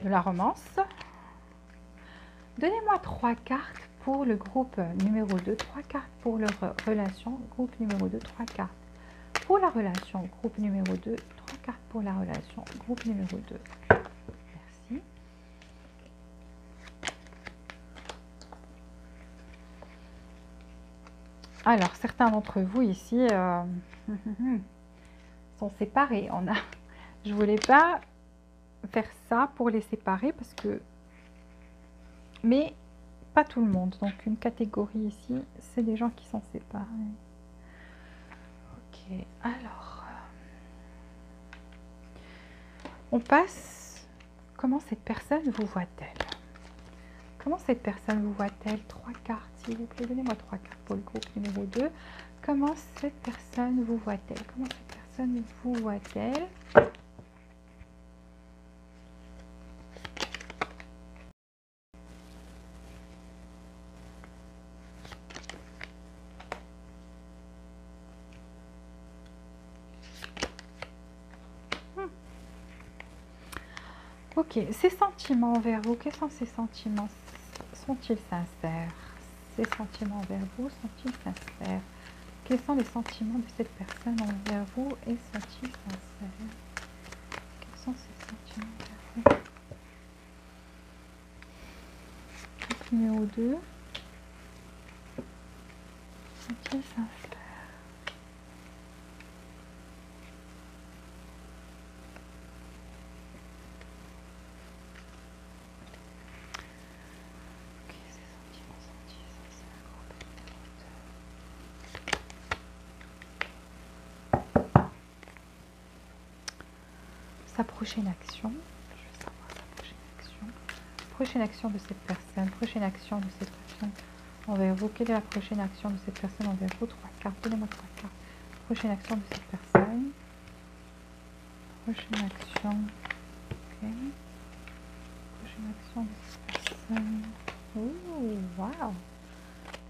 de la romance. Donnez-moi 3 cartes pour le groupe numéro 2, 3 cartes pour leur relation, groupe numéro 2, 3 cartes pour la relation, groupe numéro 2, 3 cartes pour la relation, groupe numéro 2. Merci. Alors, certains d'entre vous ici sont séparés. Je voulais pas faire ça pour les séparer parce que... Mais pas tout le monde. Donc, une catégorie ici, c'est des gens qui sont séparés. Ok, alors... on passe... Comment cette personne vous voit-elle? Comment cette personne vous voit-elle? 3 cartes, s'il vous plaît. Donnez-moi 3 cartes pour le groupe numéro 2. Comment cette personne vous voit-elle? Comment cette personne personne vous voit-elle? Ok, ses sentiments envers vous, quels sont ces sentiments? Sont-ils sincères? Ces sentiments envers vous sont-ils sincères? Quels sont les sentiments de cette personne envers vous et sont-ils sincères? Quels sont ces sentiments envers vous? Numéro 2. Sont-ils sincères? Ok, ces sentiments sont-ils sincères? Sa prochaine action, je veux savoir sa prochaine action. Prochaine action de cette personne, prochaine action de cette personne envers vous. Quelle est la prochaine action de cette personne envers vous? 3 cartes, donnez-moi 3 cartes. Prochaine action de cette personne. Prochaine action. Ok. Prochaine action de cette personne. Oh, wow.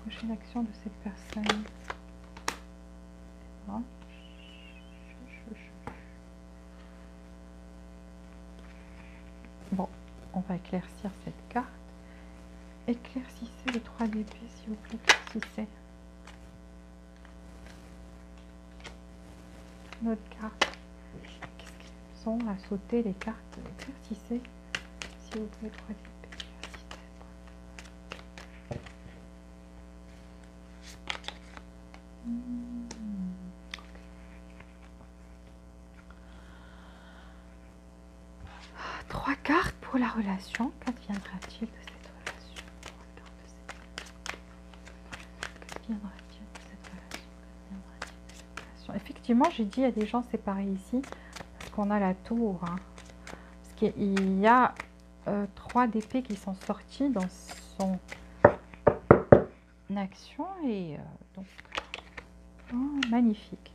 Prochaine action de cette personne. Ah. Bon, on va éclaircir cette carte. Éclaircissez les 3 d'épée, s'il vous plaît. Éclaircissez. Notre carte. Qu'est-ce qu'elles sont à sauter les cartes? Éclaircissez, s'il vous plaît, 3 d'épée. Trois cartes pour la relation. Qu'adviendra-t-il de cette relation? 3 cartes de cette... Qu'adviendra-t-il de cette relation? Qu'adviendra-t-il de cette relation? Effectivement, j'ai dit il y a des gens séparés ici parce qu'on a la tour. Hein. Parce qu'il y a 3 d'épée qui sont sortis dans son action et donc oh, magnifique.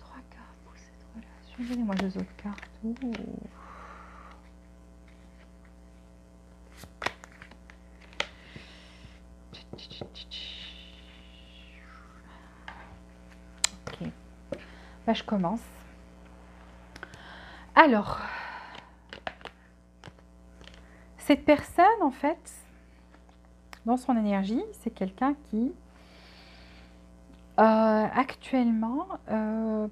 3 cartes pour cette relation. Donnez-moi 2 autres cartes. Ouh. Ok, bah, je commence. Alors, cette personne, en fait, dans son énergie, c'est quelqu'un qui, actuellement,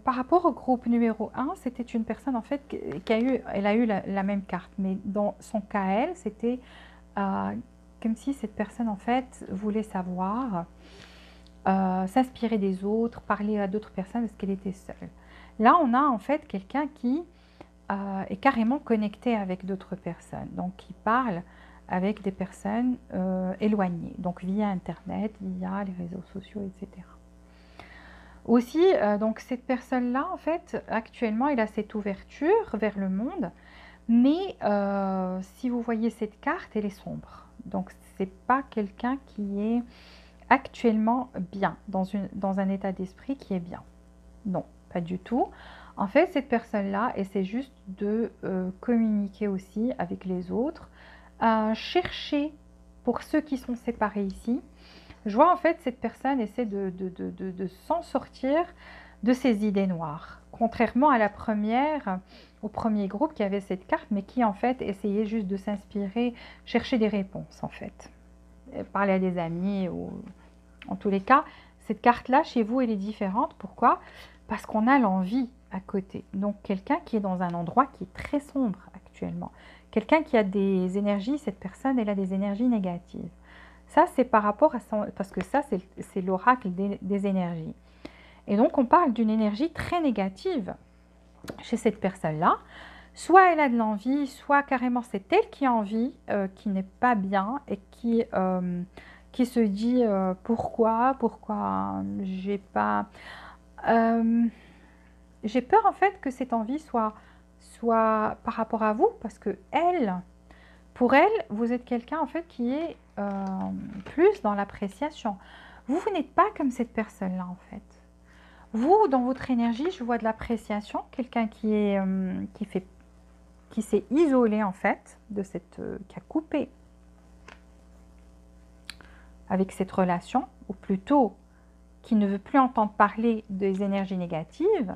par rapport au groupe numéro 1, c'était une personne, en fait, elle a eu la même carte, mais dans son cas, elle, c'était comme si cette personne, en fait, voulait savoir, s'inspirer des autres, parler à d'autres personnes parce qu'elle était seule. Là, on a, en fait, quelqu'un qui est carrément connecté avec d'autres personnes, donc qui parle avec des personnes éloignées, donc via Internet, via les réseaux sociaux, etc. Aussi, donc cette personne-là, en fait, actuellement, elle a cette ouverture vers le monde, mais si vous voyez cette carte, elle est sombre. Donc, c'est pas quelqu'un qui est actuellement bien, dans un état d'esprit qui est bien. Non, pas du tout. En fait, cette personne-là essaie juste de communiquer aussi avec les autres, chercher, pour ceux qui sont séparés ici, je vois en fait cette personne essaie de s'en sortir de ses idées noires. Contrairement à la première, au premier groupe qui avait cette carte, mais qui en fait essayait juste de s'inspirer, chercher des réponses en fait. Parler à des amis ou en tous les cas, cette carte-là chez vous elle est différente. Pourquoi? Parce qu'on a l'envie à côté. Donc quelqu'un qui est dans un endroit qui est très sombre actuellement. Quelqu'un qui a des énergies, cette personne elle a des énergies négatives. Ça, c'est par rapport à son... Parce que ça, c'est l'oracle des énergies. Et donc, on parle d'une énergie très négative chez cette personne-là. Soit elle a de l'envie, soit carrément c'est elle qui a envie, qui n'est pas bien et qui se dit pourquoi j'ai pas... j'ai peur en fait que cette envie soit par rapport à vous parce que elle... Pour elle, vous êtes quelqu'un en fait qui est plus dans l'appréciation. Vous n'êtes pas comme cette personne-là en fait. Vous, dans votre énergie, je vois de l'appréciation, quelqu'un qui s'est isolé en fait, qui a coupé avec cette relation, ou plutôt qui ne veut plus entendre parler des énergies négatives.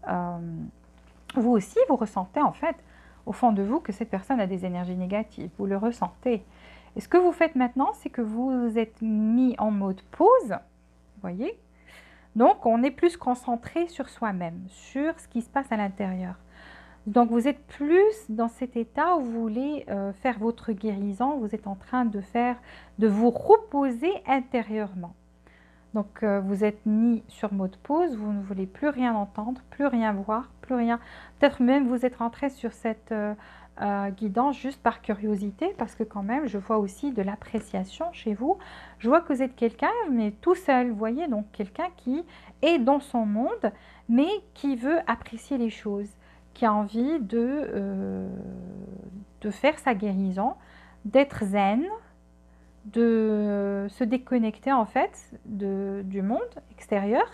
Vous aussi, vous ressentez en fait, au fond de vous, que cette personne a des énergies négatives. Vous le ressentez. Et ce que vous faites maintenant, c'est que vous vous êtes mis en mode pause. Vous voyez? Donc, on est plus concentré sur soi-même, sur ce qui se passe à l'intérieur. Donc, vous êtes plus dans cet état où vous voulez faire votre guérison. Vous êtes en train de vous reposer intérieurement. Donc, vous êtes mis sur mode pause, vous ne voulez plus rien entendre, plus rien voir, plus rien. Peut-être même vous êtes rentré sur cette guidance juste par curiosité, parce que quand même, je vois aussi de l'appréciation chez vous. Je vois que vous êtes quelqu'un, mais tout seul, vous voyez, donc quelqu'un qui est dans son monde, mais qui veut apprécier les choses, qui a envie de faire sa guérison, d'être zen, de se déconnecter en fait du monde extérieur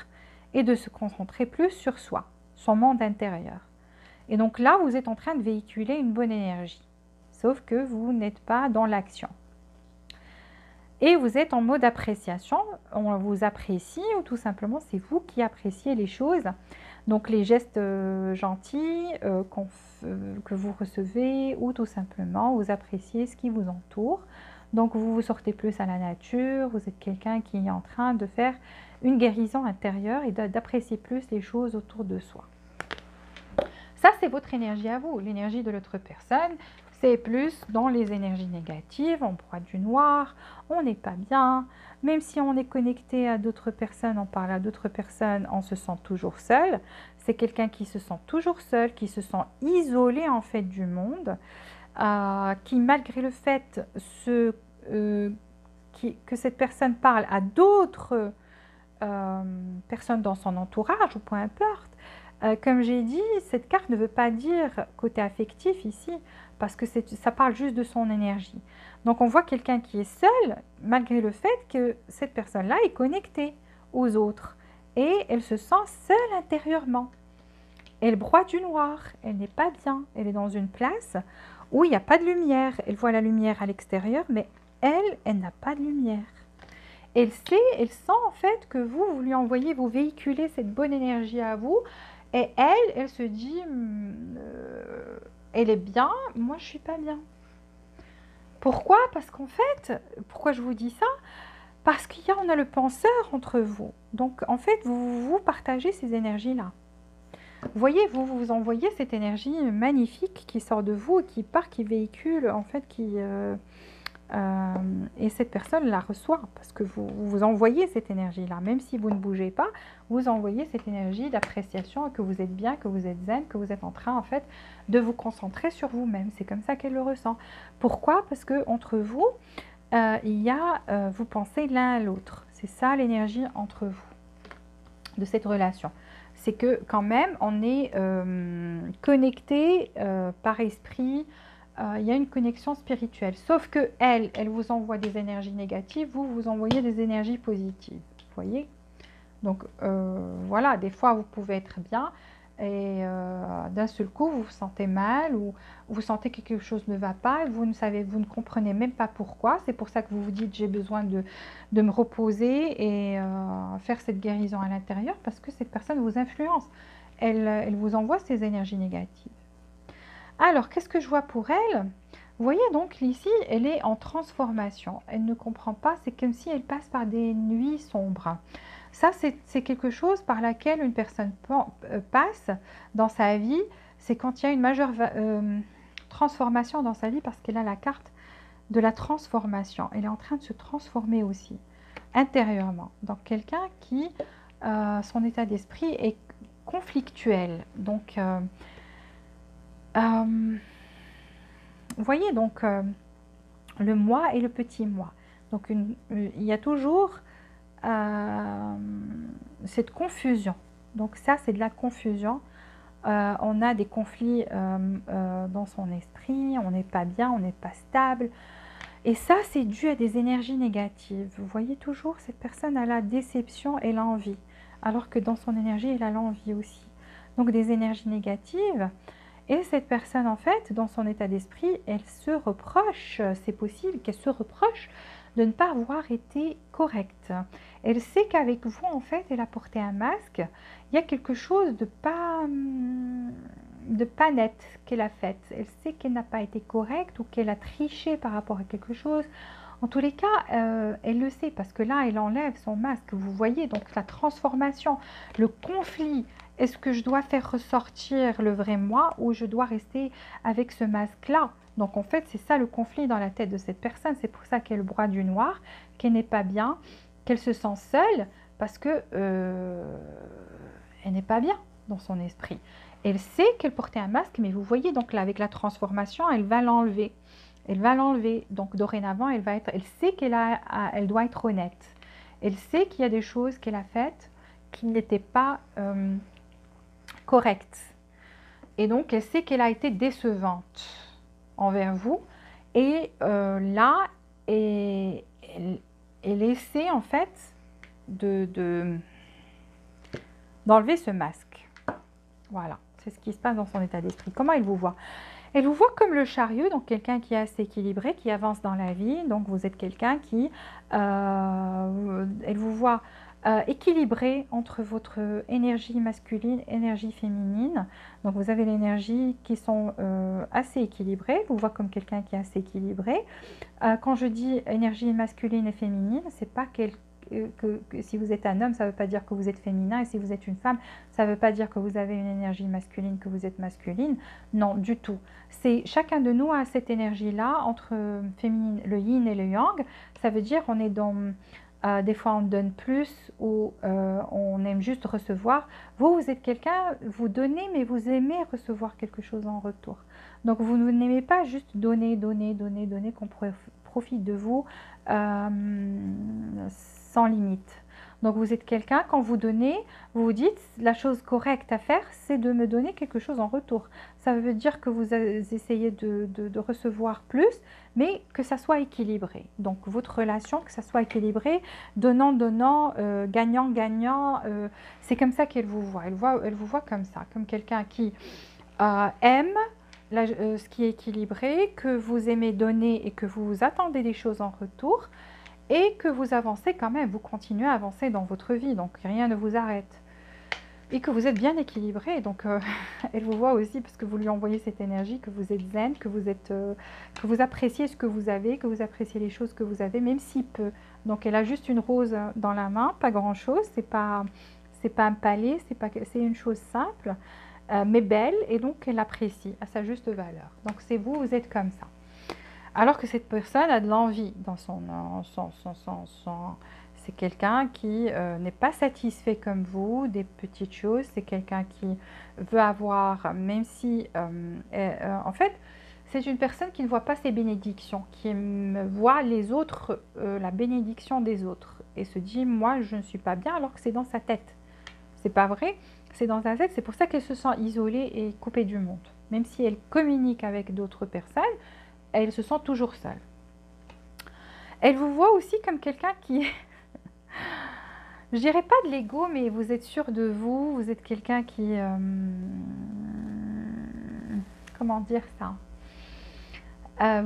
et de se concentrer plus sur soi, son monde intérieur. Et donc là, vous êtes en train de véhiculer une bonne énergie, sauf que vous n'êtes pas dans l'action. Et vous êtes en mode appréciation, on vous apprécie ou tout simplement c'est vous qui appréciez les choses. Donc les gestes gentils que vous recevez ou tout simplement vous appréciez ce qui vous entoure. Donc vous vous sortez plus à la nature, vous êtes quelqu'un qui est en train de faire une guérison intérieure et d'apprécier plus les choses autour de soi. Ça, c'est votre énergie à vous. L'énergie de l'autre personne, c'est plus dans les énergies négatives, on broie du noir, on n'est pas bien. Même si on est connecté à d'autres personnes, on parle à d'autres personnes, on se sent toujours seul. C'est quelqu'un qui se sent toujours seul, qui se sent isolé en fait du monde. Qui malgré le fait que cette personne parle à d'autres personnes dans son entourage ou peu importe, comme j'ai dit, cette carte ne veut pas dire côté affectif ici, parce que ça parle juste de son énergie. Donc on voit quelqu'un qui est seul, malgré le fait que cette personne-là est connectée aux autres, et elle se sent seule intérieurement. Elle broie du noir, elle n'est pas bien, elle est dans une place où il n'y a pas de lumière. Elle voit la lumière à l'extérieur, mais elle n'a pas de lumière. Elle sent en fait que vous lui envoyez, vous véhiculez cette bonne énergie à vous, et elle se dit, elle est bien, moi je suis pas bien. Pourquoi? Parce qu'en fait, pourquoi je vous dis ça? Parce qu'on a le penseur entre vous. Donc en fait, vous partagez ces énergies-là. Vous voyez, vous envoyez cette énergie magnifique qui sort de vous, qui part, qui véhicule, en fait, et cette personne la reçoit, parce que vous envoyez cette énergie-là, même si vous ne bougez pas, vous envoyez cette énergie d'appréciation, que vous êtes bien, que vous êtes zen, que vous êtes en train, en fait, de vous concentrer sur vous-même. C'est comme ça qu'elle le ressent. Pourquoi? Parce que entre vous, vous pensez l'un à l'autre. C'est ça l'énergie entre vous, de cette relation. C'est que quand même, on est connecté par esprit, il y a une connexion spirituelle. Sauf que elle vous envoie des énergies négatives, vous envoyez des énergies positives. Vous voyez? Donc voilà, des fois vous pouvez être bien et d'un seul coup vous vous sentez mal ou vous sentez que quelque chose ne va pas et vous ne comprenez même pas pourquoi. C'est pour ça que vous vous dites j'ai besoin de me reposer et faire cette guérison à l'intérieur, parce que cette personne vous influence. Elle vous envoie ces énergies négatives. Alors, qu'est-ce que je vois pour elle? Vous voyez donc, ici, elle est en transformation. Elle ne comprend pas, c'est comme si elle passe par des nuits sombres. Ça, c'est quelque chose par laquelle une personne passe dans sa vie. C'est quand il y a une majeure transformation dans sa vie, parce qu'elle a la carte de la transformation. Elle est en train de se transformer aussi, intérieurement. Donc, quelqu'un qui, son état d'esprit est conflictuel. Donc, vous voyez donc le moi et le petit moi. Donc il y a toujours cette confusion. Donc ça, c'est de la confusion. On a des conflits dans son esprit, on n'est pas bien, on n'est pas stable. Et ça, c'est dû à des énergies négatives. Vous voyez toujours, cette personne a la déception et l'envie. alors que dans son énergie, elle a l'envie aussi. Donc des énergies négatives. Et cette personne, en fait, dans son état d'esprit, elle se reproche, c'est possible qu'elle se reproche de ne pas avoir été correcte. Elle sait qu'avec vous, en fait, elle a porté un masque. Il y a quelque chose de pas net qu'elle a fait. Elle sait qu'elle n'a pas été correcte ou qu'elle a triché par rapport à quelque chose. En tous les cas, elle le sait parce que là, elle enlève son masque. Vous voyez, donc la transformation, le conflit. Est-ce que je dois faire ressortir le vrai moi ou je dois rester avec ce masque-là? Donc en fait, c'est ça le conflit dans la tête de cette personne. C'est pour ça qu'elle broie du noir, qu'elle n'est pas bien, qu'elle se sent seule parce que elle n'est pas bien dans son esprit. Elle sait qu'elle portait un masque, mais vous voyez donc là avec la transformation, elle va l'enlever. Elle va l'enlever. Donc dorénavant, elle sait elle doit être honnête. Elle sait qu'il y a des choses qu'elle a faites qui n'étaient pas correctes. Et donc, elle sait qu'elle a été décevante envers vous. Et là, elle essaie en fait d'enlever ce masque. Voilà, c'est ce qui se passe dans son état d'esprit. Comment elle vous voit? Elle vous voit comme le chariot, donc quelqu'un qui est assez équilibré, qui avance dans la vie. Donc vous êtes quelqu'un qui, elle vous voit équilibré entre votre énergie masculine, énergie féminine. Donc vous avez l'énergie qui sont assez équilibrées. Vous voit comme quelqu'un qui est assez équilibré. Quand je dis énergie masculine et féminine, c'est pas que si vous êtes un homme, ça ne veut pas dire que vous êtes féminin, et si vous êtes une femme, ça ne veut pas dire que vous avez une énergie masculine, que vous êtes masculine. Non, du tout. C'est chacun de nous a cette énergie-là entre féminine, le yin et le yang. Ça veut dire on est dans des fois on donne plus ou on aime juste recevoir. Vous êtes quelqu'un, vous donnez, mais vous aimez recevoir quelque chose en retour. Donc vous n'aimez pas juste donner, donner, donner, donner, qu'on profite de vous sans limite. Donc vous êtes quelqu'un, quand vous donnez, vous vous dites la chose correcte à faire, c'est de me donner quelque chose en retour. Ça veut dire que vous essayez de recevoir plus, mais que ça soit équilibré. Donc votre relation, que ça soit équilibré, donnant, donnant, gagnant, gagnant, c'est comme ça qu'elle vous voit. Elle vous voit comme ça, comme quelqu'un qui aime ce qui est équilibré, que vous aimez donner et que vous attendez des choses en retour, et que vous avancez quand même, vous continuez à avancer dans votre vie, donc rien ne vous arrête. Et que vous êtes bien équilibré, donc elle vous voit aussi parce que vous lui envoyez cette énergie, que vous êtes zen, que vous appréciez ce que vous avez, que vous appréciez les choses que vous avez, même si peu. Donc elle a juste une rose dans la main, pas grand-chose, c'est pas un palais, c'est une chose simple, mais belle, et donc elle apprécie à sa juste valeur. Donc c'est vous, vous êtes comme ça. Alors que cette personne a de l'envie dans c'est quelqu'un qui n'est pas satisfait comme vous des petites choses. C'est quelqu'un qui veut avoir, même si, en fait, c'est une personne qui ne voit pas ses bénédictions, qui voit les autres, la bénédiction des autres, et se dit, moi, je ne suis pas bien, alors que c'est dans sa tête. C'est pas vrai, c'est dans sa tête. C'est pour ça qu'elle se sent isolée et coupée du monde. Même si elle communique avec d'autres personnes, elle se sent toujours seule. Elle vous voit aussi comme quelqu'un qui, je dirais pas de l'ego, mais vous êtes sûr de vous, vous êtes quelqu'un qui, comment dire ça, rien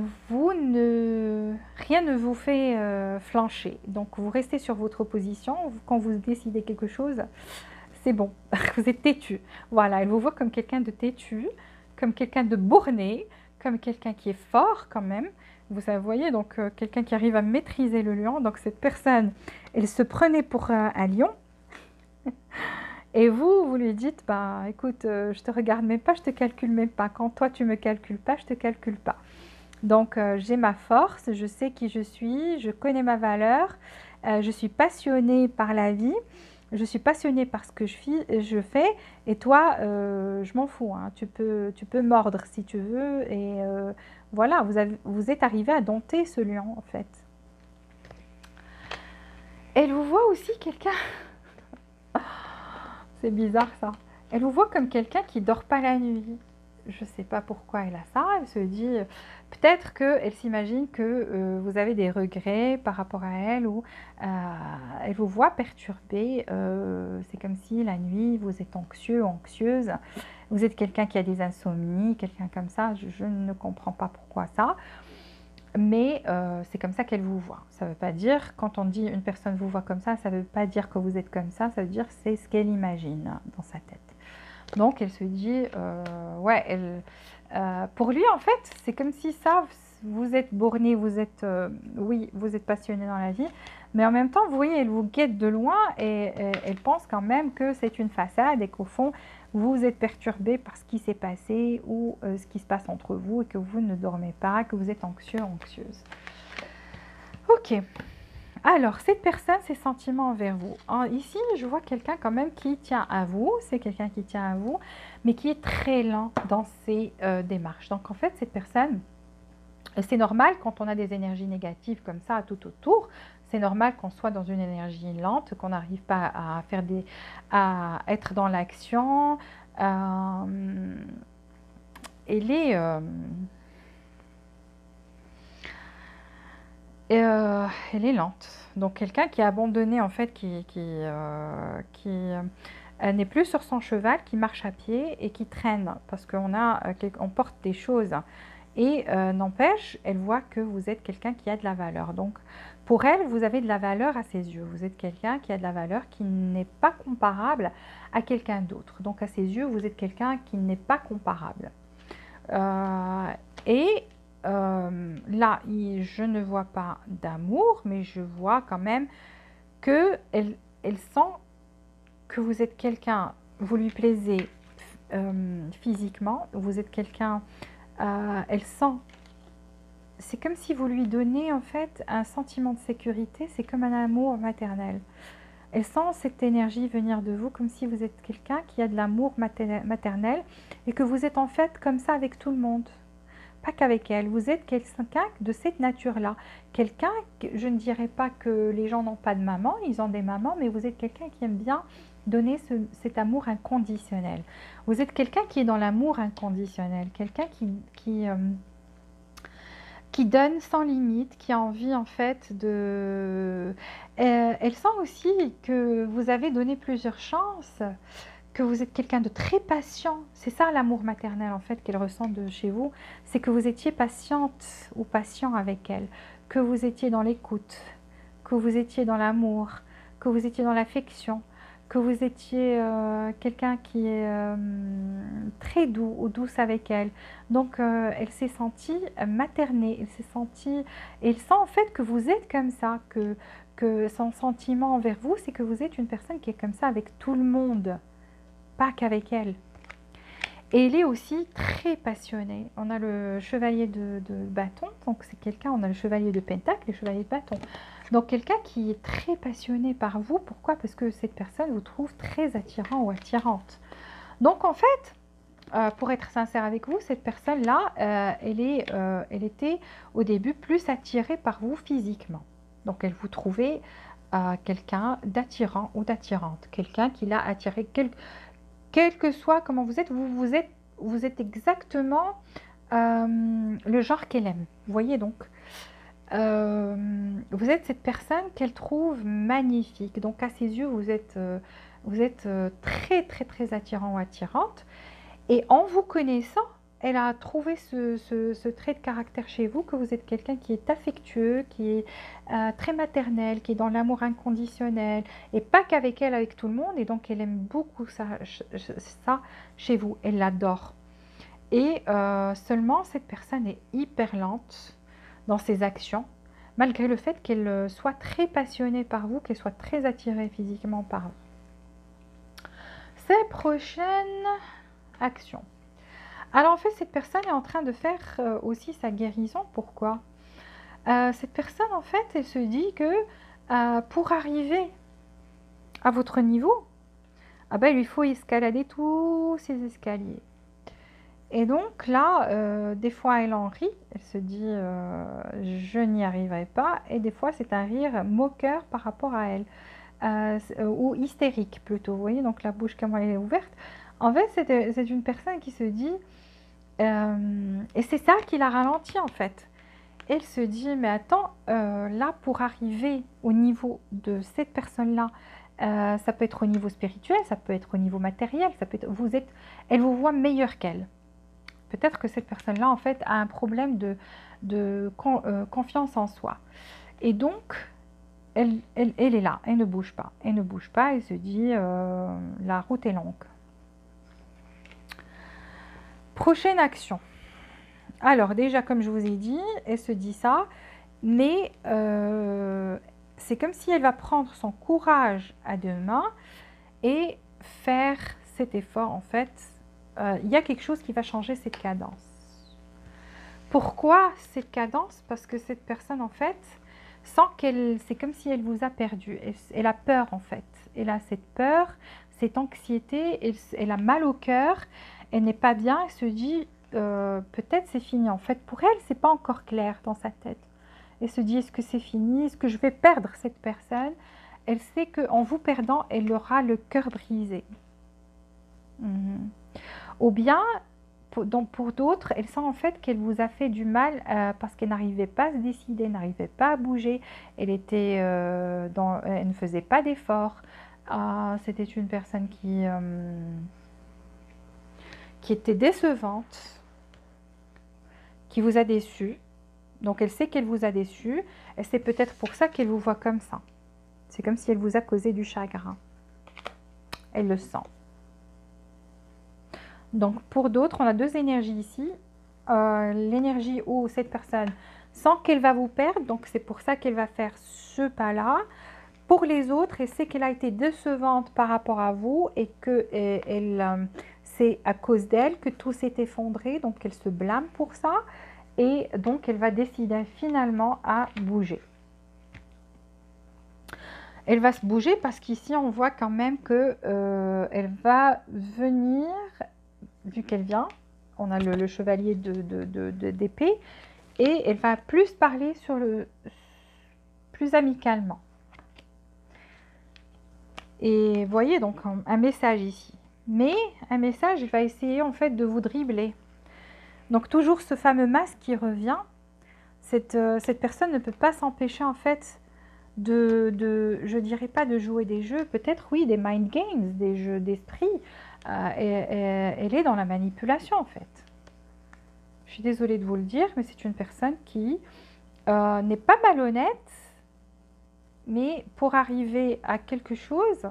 ne vous fait flancher. Donc vous restez sur votre position. Quand vous décidez quelque chose, c'est bon, vous êtes têtu. Voilà, elle vous voit comme quelqu'un de têtu, comme quelqu'un de borné, comme quelqu'un qui est fort quand même. Vous voyez, donc quelqu'un qui arrive à maîtriser le lion. Donc cette personne, elle se prenait pour un lion. Et vous lui dites, bah écoute, je te regarde même pas, je te calcule même pas. Quand toi tu me calcules pas, je te calcule pas. Donc j'ai ma force, je sais qui je suis, je connais ma valeur, je suis passionnée par la vie. Je suis passionnée par ce que je fais, et toi, je m'en fous. Hein. Tu peux mordre si tu veux. Et voilà, vous êtes arrivé à dompter ce lion, en fait. Elle vous voit aussi quelqu'un... C'est bizarre, ça. Elle vous voit comme quelqu'un qui ne dort pas la nuit. je ne sais pas pourquoi elle a ça. Elle se dit, peut-être qu'elle s'imagine que vous avez des regrets par rapport à elle ou elle vous voit perturbé. C'est comme si la nuit, vous êtes anxieux, anxieuse. Vous êtes quelqu'un qui a des insomnies, quelqu'un comme ça. Je ne comprends pas pourquoi ça. Mais c'est comme ça qu'elle vous voit. Ça ne veut pas dire, quand on dit une personne vous voit comme ça ne veut pas dire que vous êtes comme ça veut dire que c'est ce qu'elle imagine dans sa tête. Donc elle se dit, ouais, pour lui en fait, c'est comme si ça, vous êtes borné, vous êtes, oui, vous êtes passionné dans la vie, mais en même temps, vous voyez, elle vous guette de loin et elle pense quand même que c'est une façade et qu'au fond, vous êtes perturbé par ce qui s'est passé ou ce qui se passe entre vous et que vous ne dormez pas, que vous êtes anxieux, anxieuse. Ok. Alors, cette personne, ses sentiments envers vous. Ici, je vois quelqu'un quand même qui tient à vous. C'est quelqu'un qui tient à vous, mais qui est très lent dans ses démarches. Donc, en fait, cette personne, c'est normal quand on a des énergies négatives comme ça tout autour. C'est normal qu'on soit dans une énergie lente, qu'on n'arrive pas à être dans l'action. Elle est... elle est lente. Donc quelqu'un qui a abandonné, en fait, qui n'est plus sur son cheval, qui marche à pied et qui traîne parce on porte des choses. Et n'empêche, elle voit que vous êtes quelqu'un qui a de la valeur. Donc pour elle, vous avez de la valeur à ses yeux. Vous êtes quelqu'un qui a de la valeur qui n'est pas comparable à quelqu'un d'autre. Donc à ses yeux, vous êtes quelqu'un qui n'est pas comparable. Là, je ne vois pas d'amour, mais je vois quand même qu'elle sent que vous êtes quelqu'un, vous lui plaisez physiquement, vous êtes quelqu'un, elle sent, c'est comme si vous lui donnez en fait un sentiment de sécurité, c'est comme un amour maternel. Elle sent cette énergie venir de vous comme si vous êtes quelqu'un qui a de l'amour maternel et que vous êtes en fait comme ça avec tout le monde. Pas qu'avec elle, vous êtes quelqu'un de cette nature-là. Quelqu'un, je ne dirais pas que les gens n'ont pas de maman, ils ont des mamans, mais vous êtes quelqu'un qui aime bien donner cet amour inconditionnel. Vous êtes quelqu'un qui est dans l'amour inconditionnel, quelqu'un qui donne sans limite, qui a envie en fait de... elle sent aussi que vous avez donné plusieurs chances, que vous êtes quelqu'un de très patient. C'est ça l'amour maternel en fait qu'elle ressent de chez vous, c'est que vous étiez patiente ou patient avec elle, que vous étiez dans l'écoute, que vous étiez dans l'amour, que vous étiez dans l'affection, que vous étiez quelqu'un qui est très doux ou douce avec elle. Donc elle s'est sentie maternée, elle s'est sentie, et elle sent en fait que vous êtes comme ça, que son sentiment envers vous, c'est que vous êtes une personne qui est comme ça avec tout le monde, pas qu'avec elle. Et elle est aussi très passionnée. On a le chevalier de bâton, donc c'est quelqu'un, on a le chevalier de pentacle et le chevalier de bâton. Donc quelqu'un qui est très passionné par vous. Pourquoi? Parce que cette personne vous trouve très attirant ou attirante. Donc en fait, pour être sincère avec vous, cette personne-là, elle était au début plus attirée par vous physiquement. Donc elle vous trouvait quelqu'un d'attirant ou d'attirante. Quelqu'un qui l'a attiré, quel que soit comment vous êtes, vous êtes exactement le genre qu'elle aime. Vous voyez donc, vous êtes cette personne qu'elle trouve magnifique. Donc à ses yeux, vous êtes très très très attirant ou attirante. Et en vous connaissant, elle a trouvé ce trait de caractère chez vous, que vous êtes quelqu'un qui est affectueux, qui est très maternel, qui est dans l'amour inconditionnel, et pas qu'avec elle, avec tout le monde. Et donc elle aime beaucoup ça chez vous, elle l'adore. Et seulement cette personne est hyper lente dans ses actions, malgré le fait qu'elle soit très passionnée par vous, qu'elle soit très attirée physiquement par vous. Ses prochaines actions. Alors en fait, cette personne est en train de faire aussi sa guérison. Pourquoi? Cette personne, en fait, elle se dit que pour arriver à votre niveau, il lui faut escalader tous ces escaliers. Et donc là, des fois, elle en rit. Elle se dit, je n'y arriverai pas. Et des fois, c'est un rire moqueur par rapport à elle. Ou hystérique plutôt. Vous voyez, donc la bouche, comment elle est ouverte. En fait, c'est une personne qui se dit... Et c'est ça qui la ralentit en fait. Elle se dit, mais attends, là, pour arriver au niveau de cette personne-là, ça peut être au niveau spirituel, ça peut être au niveau matériel, ça peut être, elle vous voit meilleure qu'elle. Peut-être que cette personne-là, en fait, a un problème de confiance en soi. Et donc, elle est là, elle ne bouge pas. Elle ne bouge pas, elle se dit, la route est longue. Prochaine action. Alors déjà, comme je vous ai dit, elle se dit ça, mais c'est comme si elle va prendre son courage à deux mains et faire cet effort. En fait, il y a quelque chose qui va changer cette cadence. Pourquoi cette cadence? Parce que cette personne, en fait, c'est comme si elle vous a perdu. Elle a peur, en fait. Elle a cette peur, cette anxiété, elle a mal au cœur, elle n'est pas bien, elle se dit, peut-être c'est fini. En fait, pour elle, c'est pas encore clair dans sa tête. Elle se dit, est-ce que c'est fini? Est-ce que je vais perdre cette personne? Elle sait qu'en vous perdant, elle aura le cœur brisé. Ou bien, pour d'autres, elle sent en fait qu'elle vous a fait du mal parce qu'elle n'arrivait pas à se décider, n'arrivait pas à bouger. Elle ne faisait pas d'efforts. C'était une personne qui était décevante, qui vous a déçu. Donc elle sait qu'elle vous a déçu, et c'est peut-être pour ça qu'elle vous voit comme ça. C'est comme si elle vous a causé du chagrin. Elle le sent. Donc pour d'autres, on a deux énergies ici. L'énergie où cette personne sent qu'elle va vous perdre, donc c'est pour ça qu'elle va faire ce pas-là. Pour les autres, elle sait qu'elle a été décevante par rapport à vous et que c'est à cause d'elle que tout s'est effondré, donc elle se blâme pour ça. Et donc, elle va décider finalement à bouger. Elle va se bouger parce qu'ici, on voit quand même que elle va venir, vu qu'elle vient, on a le chevalier d'épée, et elle va plus parler plus amicalement. Et voyez donc un message ici. Mais un message, il va essayer en fait de vous dribbler. Donc toujours ce fameux masque qui revient. Cette personne ne peut pas s'empêcher en fait je dirais pas de jouer des jeux, peut-être oui, des mind games, des jeux d'esprit. Elle est dans la manipulation en fait. Je suis désolée de vous le dire, mais c'est une personne qui n'est pas malhonnête, mais pour arriver à quelque chose,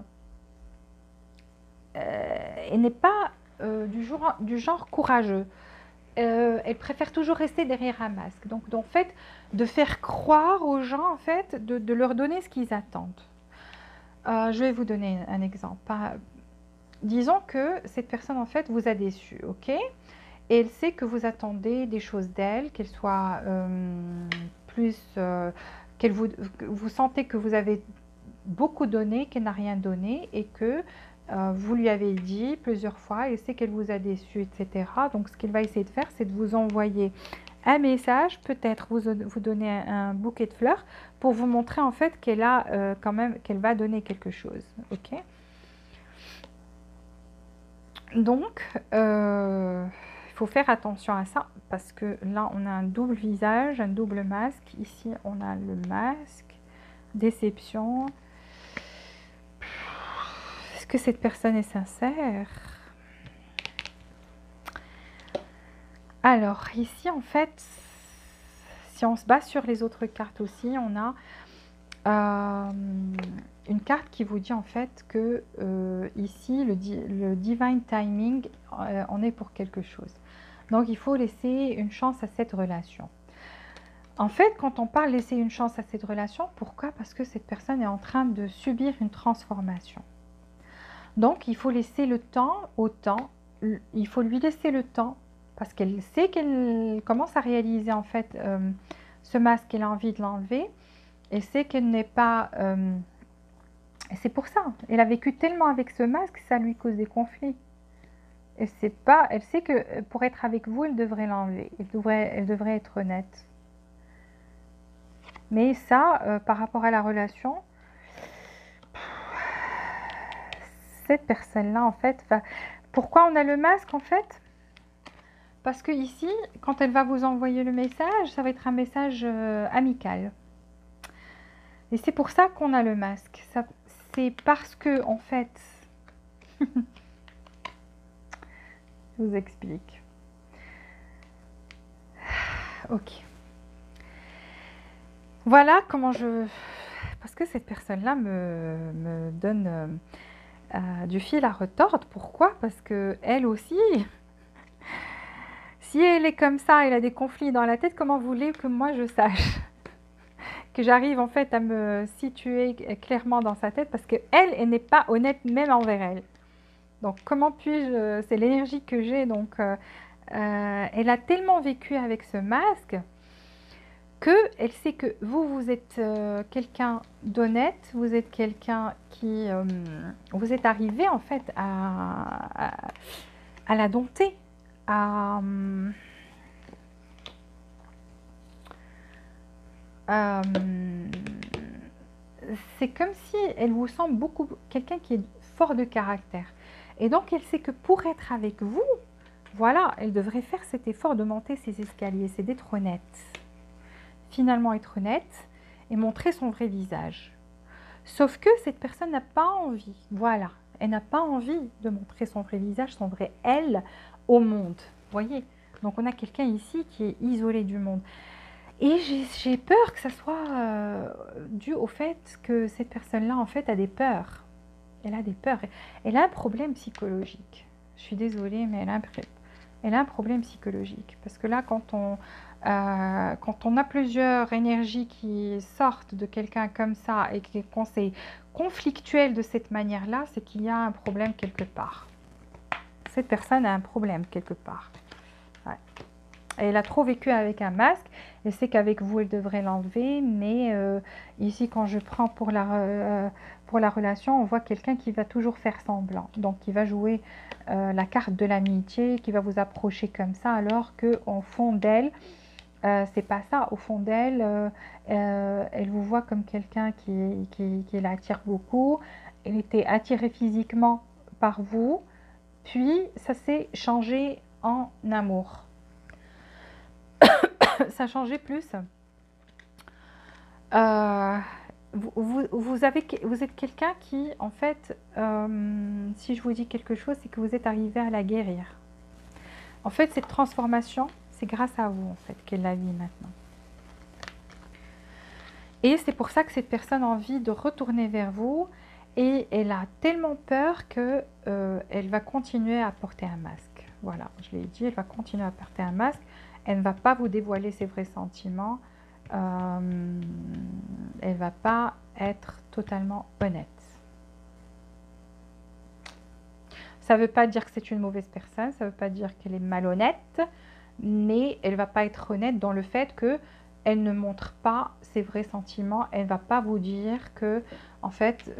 elle n'est pas du genre courageux. Elle préfère toujours rester derrière un masque. Donc, en fait, de faire croire aux gens, en fait, de leur donner ce qu'ils attendent. Je vais vous donner un exemple. Disons que cette personne, en fait, vous a déçu, ok? Et elle sait que vous attendez des choses d'elle, qu'elle soit vous sentez que vous avez beaucoup donné, qu'elle n'a rien donné et que vous lui avez dit plusieurs fois, elle sait qu'elle vous a déçu, etc. Donc, ce qu'elle va essayer de faire, c'est de vous envoyer un message, peut-être vous donner un bouquet de fleurs pour vous montrer en fait qu'elle a quand même, qu'elle va donner quelque chose. Ok. Donc, il faut faire attention à ça parce que là, on a un double visage, un double masque. Ici, on a le masque, déception. Est-ce que cette personne est sincère? Alors, ici, en fait, si on se base sur les autres cartes aussi, on a une carte qui vous dit en fait que ici, le divine timing, on est pour quelque chose. Donc, il faut laisser une chance à cette relation. En fait, quand on parle laisser une chance à cette relation, pourquoi? Parce que cette personne est en train de subir une transformation. Donc, il faut laisser le temps au temps. Il faut lui laisser le temps parce qu'elle sait qu'elle commence à réaliser en fait ce masque, qu'elle a envie de l'enlever. Elle sait qu'elle n'est pas... c'est pour ça. Elle a vécu tellement avec ce masque, ça lui cause des conflits. Elle sait que pour être avec vous, elle devrait l'enlever. Elle devrait être honnête. Mais ça, par rapport à la relation, cette personne-là, en fait, va... Pourquoi on a le masque, en fait? Parce que ici, quand elle va vous envoyer le message, ça va être un message amical. Et c'est pour ça qu'on a le masque. C'est parce que, en fait, je vous explique. Ok. Voilà comment je... Parce que cette personne-là me donne du fil à retordre. Pourquoi? Parce que elle aussi, si elle est comme ça, elle a des conflits dans la tête, comment voulez-vous que moi je sache? Que j'arrive en fait à me situer clairement dans sa tête parce qu'elle, elle n'est pas honnête même envers elle. Donc comment puis-je, c'est l'énergie que j'ai, donc elle a tellement vécu avec ce masque qu'elle sait que vous, vous êtes quelqu'un d'honnête, vous êtes quelqu'un qui, vous êtes arrivé en fait à la dompter, à, euh, c'est comme si elle vous semble beaucoup quelqu'un qui est fort de caractère. Et donc elle sait que pour être avec vous, voilà, elle devrait faire cet effort de monter ses escaliers, c'est d'être honnête. Finalement être honnête et montrer son vrai visage. Sauf que cette personne n'a pas envie, voilà, elle n'a pas envie de montrer son vrai visage, son vrai elle au monde, voyez. Donc on a quelqu'un ici qui est isolé du monde. Et j'ai peur que ça soit dû au fait que cette personne-là, en fait, a des peurs. Elle a des peurs. Elle a un problème psychologique. Je suis désolée, mais elle a un problème psychologique. Parce que là, quand on a plusieurs énergies qui sortent de quelqu'un comme ça et qu'on c'est conflictuel de cette manière-là, c'est qu'il y a un problème quelque part. Cette personne a un problème quelque part. Ouais. Elle a trop vécu avec un masque. Elle sait qu'avec vous, elle devrait l'enlever. Mais ici, quand je prends pour la relation, on voit quelqu'un qui va toujours faire semblant. Donc, qui va jouer la carte de l'amitié, qui va vous approcher comme ça, alors qu'au fond d'elle, c'est pas ça. Au fond d'elle, elle vous voit comme quelqu'un qui l'attire beaucoup. Elle était attirée physiquement par vous. Puis, ça s'est changé en amour. Ça a changé plus. Vous êtes quelqu'un qui, en fait, si je vous dis quelque chose, c'est que vous êtes arrivé à la guérir. En fait, cette transformation, c'est grâce à vous, en fait, qu'elle la vit maintenant. Et c'est pour ça que cette personne a envie de retourner vers vous et elle a tellement peur que elle va continuer à porter un masque. Voilà, je l'ai dit, elle va continuer à porter un masque. Elle ne va pas vous dévoiler ses vrais sentiments. Elle ne va pas être totalement honnête. Ça ne veut pas dire que c'est une mauvaise personne, ça ne veut pas dire qu'elle est malhonnête, mais elle ne va pas être honnête dans le fait qu'elle ne montre pas ses vrais sentiments. Elle ne va pas vous dire que, en fait,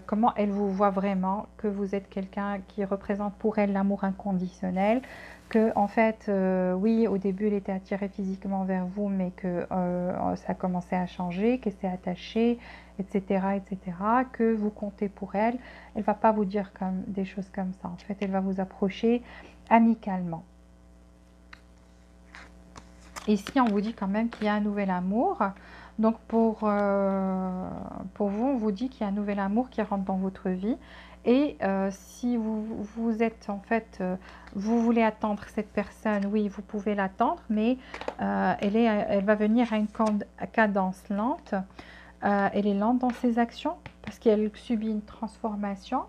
comment elle vous voit vraiment, que vous êtes quelqu'un qui représente pour elle l'amour inconditionnel, que, en fait, oui, au début, elle était attirée physiquement vers vous, mais que ça a commencé à changer, qu'elle s'est attachée, etc., etc., que vous comptez pour elle. Elle ne va pas vous dire des choses comme ça. En fait, elle va vous approcher amicalement. Ici, on vous dit quand même qu'il y a un nouvel amour. Donc, pour vous, on vous dit qu'il y a un nouvel amour qui rentre dans votre vie. Et si vous êtes, en fait, vous voulez attendre cette personne, oui, vous pouvez l'attendre, mais elle va venir à une cadence lente. Elle est lente dans ses actions parce qu'elle subit une transformation.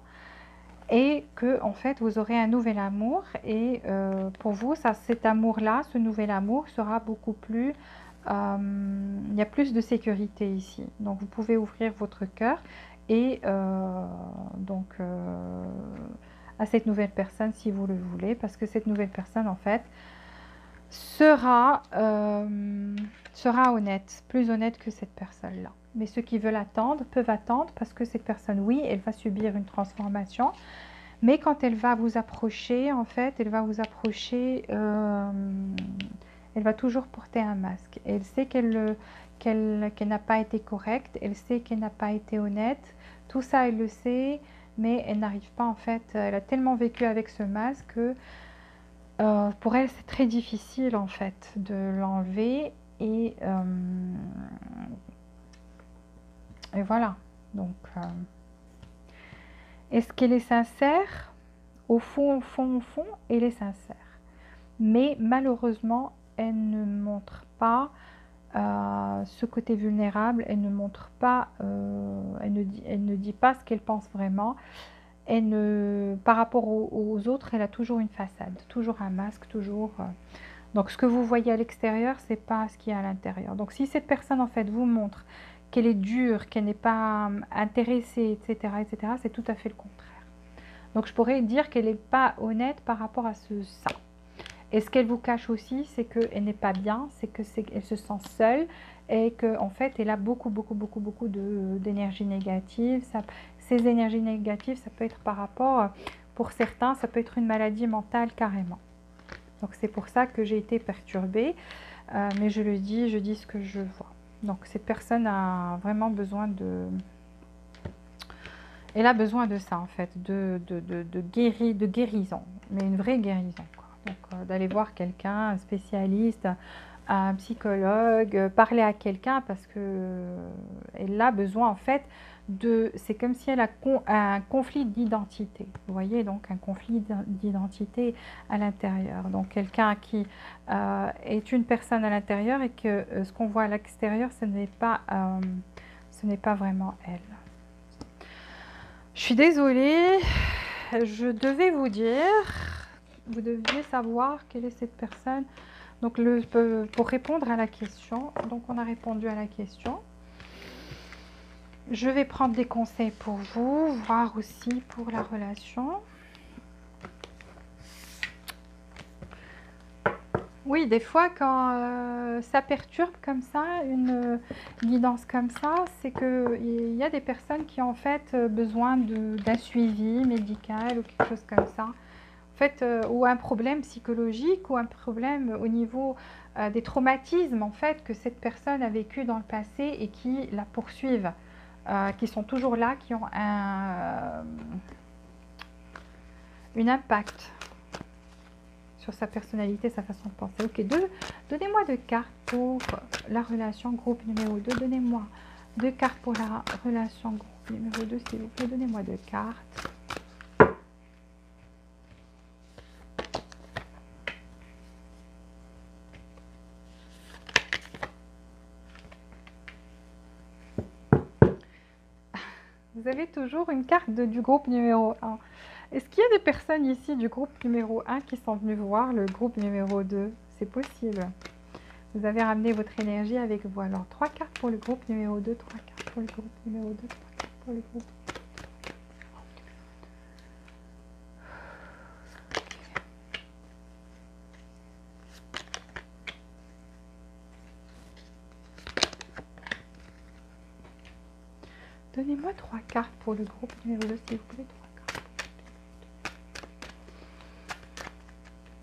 Et que en fait vous aurez un nouvel amour et pour vous cet amour-là, ce nouvel amour sera beaucoup plus, il y a plus de sécurité ici. Donc vous pouvez ouvrir votre cœur et donc à cette nouvelle personne si vous le voulez, parce que cette nouvelle personne en fait sera honnête, plus honnête que cette personne-là. Mais ceux qui veulent attendre peuvent attendre parce que cette personne, oui, elle va subir une transformation. Mais quand elle va vous approcher, en fait, elle va vous approcher, elle va toujours porter un masque. Elle sait qu'elle n'a pas été correcte, elle sait qu'elle n'a pas été honnête. Tout ça, elle le sait, mais elle n'arrive pas, en fait, elle a tellement vécu avec ce masque que Pour elle, c'est très difficile en fait de l'enlever et voilà. Donc, est-ce qu'elle est sincère? Au fond, au fond, au fond, elle est sincère. Mais malheureusement, elle ne montre pas ce côté vulnérable, elle ne montre pas, elle ne dit pas ce qu'elle pense vraiment. Par rapport aux autres, elle a toujours une façade, toujours un masque, toujours. Donc ce que vous voyez à l'extérieur, c'est pas ce qu'il y a à l'intérieur. Donc si cette personne en fait vous montre qu'elle est dure, qu'elle n'est pas intéressée, etc., etc., c'est tout à fait le contraire. Donc je pourrais dire qu'elle n'est pas honnête par rapport à ça. Et ce qu'elle vous cache aussi, c'est qu'elle n'est pas bien, qu'elle se sent seule et qu'en fait, elle a beaucoup, beaucoup, beaucoup, beaucoup d'énergie négative. Ces énergies négatives, ça peut être par rapport, pour certains, ça peut être une maladie mentale carrément. Donc c'est pour ça que j'ai été perturbée, mais je dis ce que je vois. Donc cette personne a vraiment besoin elle a besoin de ça en fait, de guérison, mais une vraie guérison, quoi. Donc d'aller voir quelqu'un, un spécialiste, un psychologue, parler à quelqu'un parce que elle a besoin en fait c'est comme si elle a un conflit d'identité, vous voyez, donc un conflit d'identité à l'intérieur. Donc quelqu'un qui est une personne à l'intérieur et que ce qu'on voit à l'extérieur, ce n'est pas vraiment elle. Je suis désolée, je devais vous dire, vous deviez savoir quelle est cette personne. Donc pour répondre à la question, donc on a répondu à la question. Je vais prendre des conseils pour vous, voir aussi pour la relation. Oui, des fois quand ça perturbe comme ça, une guidance comme ça, c'est qu'il y a des personnes qui ont en fait besoin d'un suivi médical ou quelque chose comme ça. En fait, ou un problème psychologique ou un problème au niveau des traumatismes en fait que cette personne a vécu dans le passé et qui la poursuivent, qui sont toujours là, qui ont un impact sur sa personnalité, sa façon de penser. Ok, donnez-moi 2 cartes pour la relation groupe numéro 2. Donnez-moi 2 cartes pour la relation groupe numéro 2, s'il vous plaît. Donnez-moi 2 cartes. Vous avez toujours une carte du groupe numéro 1. Est-ce qu'il y a des personnes ici du groupe numéro 1 qui sont venues voir le groupe numéro 2? C'est possible. Vous avez ramené votre énergie avec vous. Alors, 3 cartes pour le groupe numéro 2, 3 cartes pour le groupe numéro 2, 3 cartes pour le groupe. Donnez-moi 3 cartes pour le groupe numéro 2, s'il vous plaît.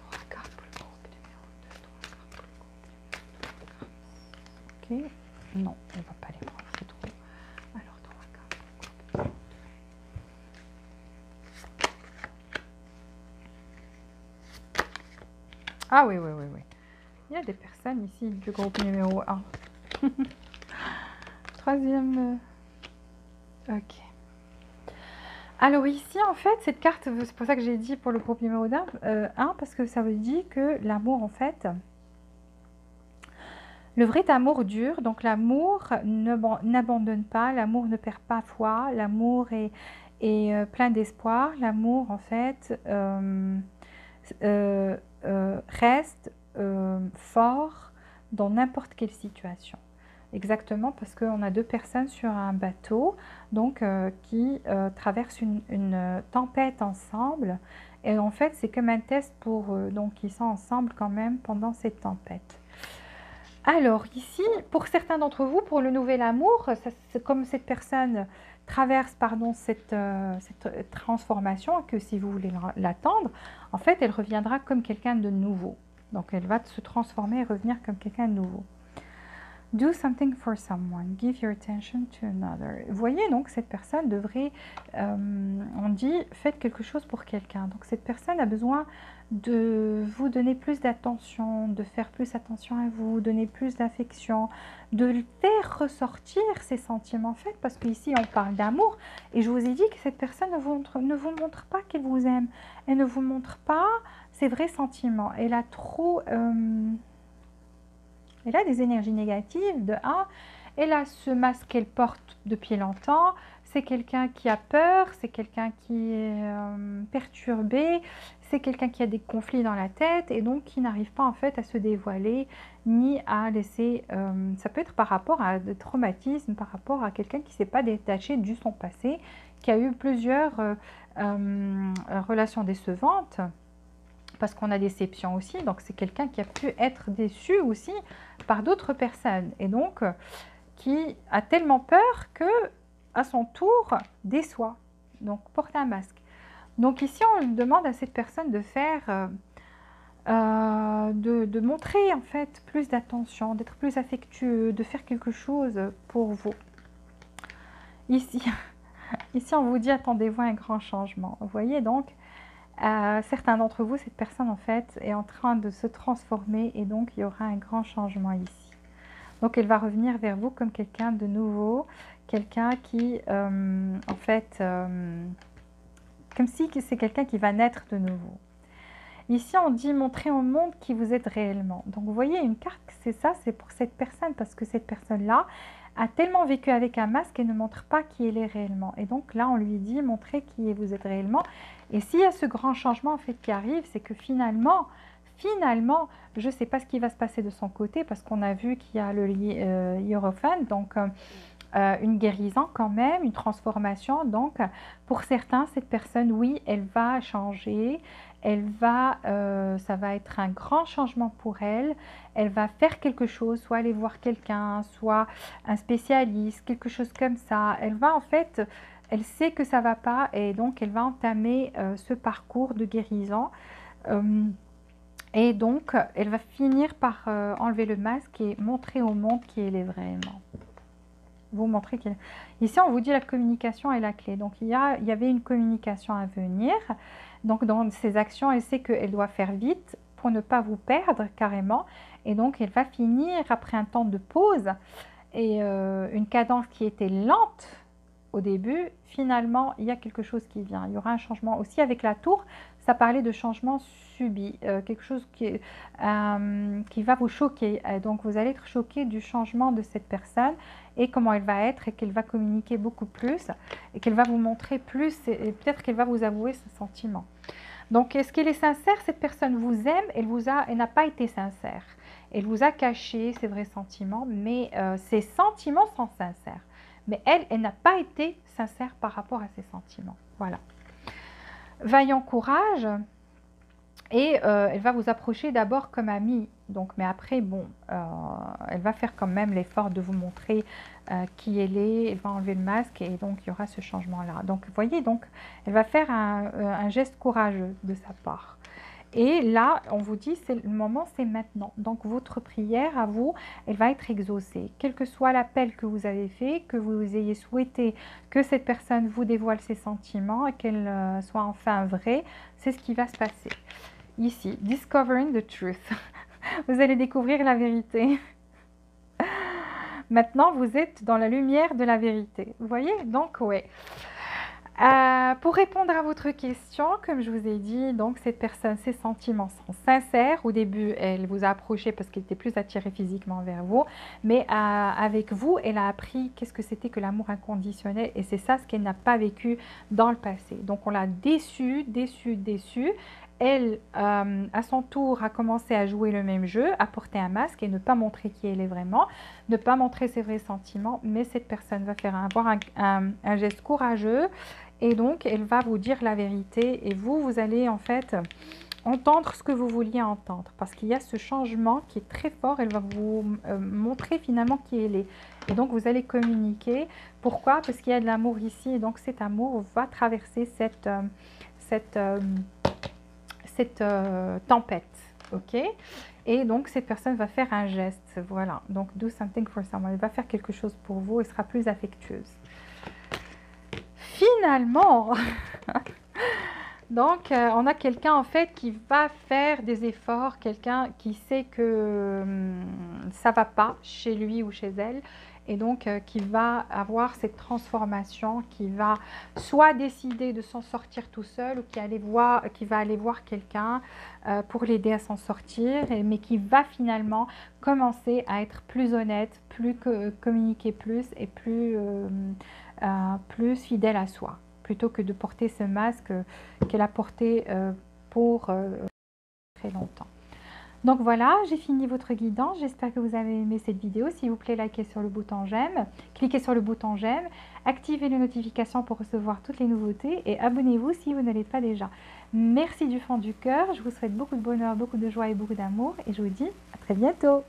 3 cartes pour le groupe numéro 2. 3 cartes pour le groupe numéro 2. 3 cartes. Ok. Non, on ne va pas les prendre, c'est trop. Alors, 3 cartes pour le groupe numéro 2. Ah oui, oui, oui, oui. Il y a des personnes ici du groupe numéro 1. Troisième... Ok. Alors ici, en fait, cette carte, c'est pour ça que j'ai dit pour le groupe numéro 1, parce que ça veut dire que l'amour, en fait, le vrai amour dure, donc l'amour n'abandonne pas, l'amour ne perd pas foi, l'amour est plein d'espoir, l'amour, en fait, reste fort dans n'importe quelle situation. Exactement, parce qu'on a 2 personnes sur un bateau donc qui traversent une tempête ensemble. Et en fait, c'est comme un test pour eux. Donc, ils sont ensemble quand même pendant cette tempête. Alors, ici, pour certains d'entre vous, pour le nouvel amour, comme cette personne traverse cette transformation, que si vous voulez l'attendre, en fait, elle reviendra comme quelqu'un de nouveau. Donc, elle va se transformer et revenir comme quelqu'un de nouveau. Do something for someone. Give your attention to another. Vous voyez donc cette personne devrait, on dit, faites quelque chose pour quelqu'un. Donc cette personne a besoin de vous donner plus d'attention, de faire plus attention à vous, donner plus d'affection, de faire ressortir ses sentiments, en fait, parce qu'ici on parle d'amour, et je vous ai dit que cette personne ne vous montre pas qu'elle vous aime, elle ne vous montre pas ses vrais sentiments, elle a trop... elle a des énergies négatives, de un, elle a ce masque qu'elle porte depuis longtemps, c'est quelqu'un qui a peur, c'est quelqu'un qui est perturbé, c'est quelqu'un qui a des conflits dans la tête et donc qui n'arrive pas en fait à se dévoiler ni à laisser, ça peut être par rapport à des traumatismes, par rapport à quelqu'un qui ne s'est pas détaché de son passé, qui a eu plusieurs relations décevantes, parce qu'on a déception aussi, donc c'est quelqu'un qui a pu être déçu aussi par d'autres personnes et donc qui a tellement peur que à son tour déçoit, donc porte un masque. Donc ici on demande à cette personne de faire, de montrer en fait plus d'attention, d'être plus affectueux, de faire quelque chose pour vous. Ici, ici on vous dit attendez-vous à un grand changement. Vous voyez donc, certains d'entre vous, cette personne en fait est en train de se transformer et donc il y aura un grand changement ici. Donc elle va revenir vers vous comme quelqu'un de nouveau, quelqu'un qui en fait, comme si c'est quelqu'un qui va naître de nouveau. Ici on dit montrer au monde qui vous êtes réellement. Donc vous voyez une carte, c'est ça, c'est pour cette personne parce que cette personne-là a tellement vécu avec un masque et ne montre pas qui elle est réellement. Et donc là on lui dit montrez qui vous êtes réellement. Et s'il y a ce grand changement en fait qui arrive, c'est que finalement, je ne sais pas ce qui va se passer de son côté parce qu'on a vu qu'il y a le Hiérophant, donc une guérison quand même, une transformation. Donc pour certains, cette personne, oui, elle va changer, ça va être un grand changement pour elle. Elle va faire quelque chose, soit aller voir quelqu'un, soit un spécialiste, quelque chose comme ça. Elle va en fait, elle sait que ça ne va pas et donc elle va entamer ce parcours de guérison. Et donc, elle va finir par enlever le masque et montrer au monde qui elle est vraiment. Vous montrer qu'elle... Ici, on vous dit la communication est la clé. Donc, il y avait une communication à venir. Donc, dans ses actions, elle sait qu'elle doit faire vite pour ne pas vous perdre carrément. Et donc, elle va finir après un temps de pause et une cadence qui était lente au début. Finalement, il y a quelque chose qui vient. Il y aura un changement aussi avec la tour. Ça parlait de changement subi, quelque chose qui va vous choquer. Donc, vous allez être choqué du changement de cette personne et comment elle va être et qu'elle va communiquer beaucoup plus et qu'elle va vous montrer plus et peut-être qu'elle va vous avouer ses sentiments. Donc, est-ce qu'elle est sincère? Cette personne vous aime, elle n'a pas été sincère. Elle vous a caché ses vrais sentiments, mais ses sentiments sont sincères. Mais elle n'a pas été sincère par rapport à ses sentiments. Voilà. Vaillant courage. Et elle va vous approcher d'abord comme amie. Donc, mais après, bon, elle va faire quand même l'effort de vous montrer qui elle est. Elle va enlever le masque et donc il y aura ce changement-là. Donc, vous voyez, donc, elle va faire un geste courageux de sa part. Et là, on vous dit, c'est le moment, c'est maintenant. Donc, votre prière à vous, elle va être exaucée. Quel que soit l'appel que vous avez fait, que vous ayez souhaité que cette personne vous dévoile ses sentiments et qu'elle soit enfin vraie, c'est ce qui va se passer. Ici, Discovering the Truth. Vous allez découvrir la vérité. Maintenant, vous êtes dans la lumière de la vérité. Vous voyez? Donc, ouais. Pour répondre à votre question, comme je vous ai dit, donc cette personne, ses sentiments sont sincères. Au début, elle vous a approché parce qu'elle était plus attirée physiquement vers vous. Mais avec vous, elle a appris qu'est-ce que c'était que l'amour inconditionnel. Et c'est ça ce qu'elle n'a pas vécu dans le passé. Donc, on l'a déçue. Elle, à son tour, a commencé à jouer le même jeu, à porter un masque et ne pas montrer qui elle est vraiment, ne pas montrer ses vrais sentiments. Mais cette personne va avoir un geste courageux et donc elle va vous dire la vérité. Et vous allez en fait entendre ce que vous vouliez entendre parce qu'il y a ce changement qui est très fort. Elle va vous montrer finalement qui elle est. Et donc, vous allez communiquer. Pourquoi? Parce qu'il y a de l'amour ici. Et donc, cet amour va traverser cette tempête, ok? Et donc, cette personne va faire un geste, voilà. Donc, do something for someone. Elle va faire quelque chose pour vous et sera plus affectueuse. Finalement, Donc, on a quelqu'un en fait qui va faire des efforts, quelqu'un qui sait que ça va pas chez lui ou chez elle, et donc qui va avoir cette transformation, qui va soit décider de s'en sortir tout seul, ou qui va aller voir quelqu'un pour l'aider à s'en sortir, mais qui va finalement commencer à être plus honnête, communiquer plus et plus fidèle à soi, plutôt que de porter ce masque qu'elle a porté pour très longtemps. Donc voilà, j'ai fini votre guidance. J'espère que vous avez aimé cette vidéo. S'il vous plaît, likez sur le bouton j'aime, cliquez sur le bouton j'aime, activez les notifications pour recevoir toutes les nouveautés et abonnez-vous si vous ne l'êtes pas déjà. Merci du fond du cœur. Je vous souhaite beaucoup de bonheur, beaucoup de joie et beaucoup d'amour et je vous dis à très bientôt.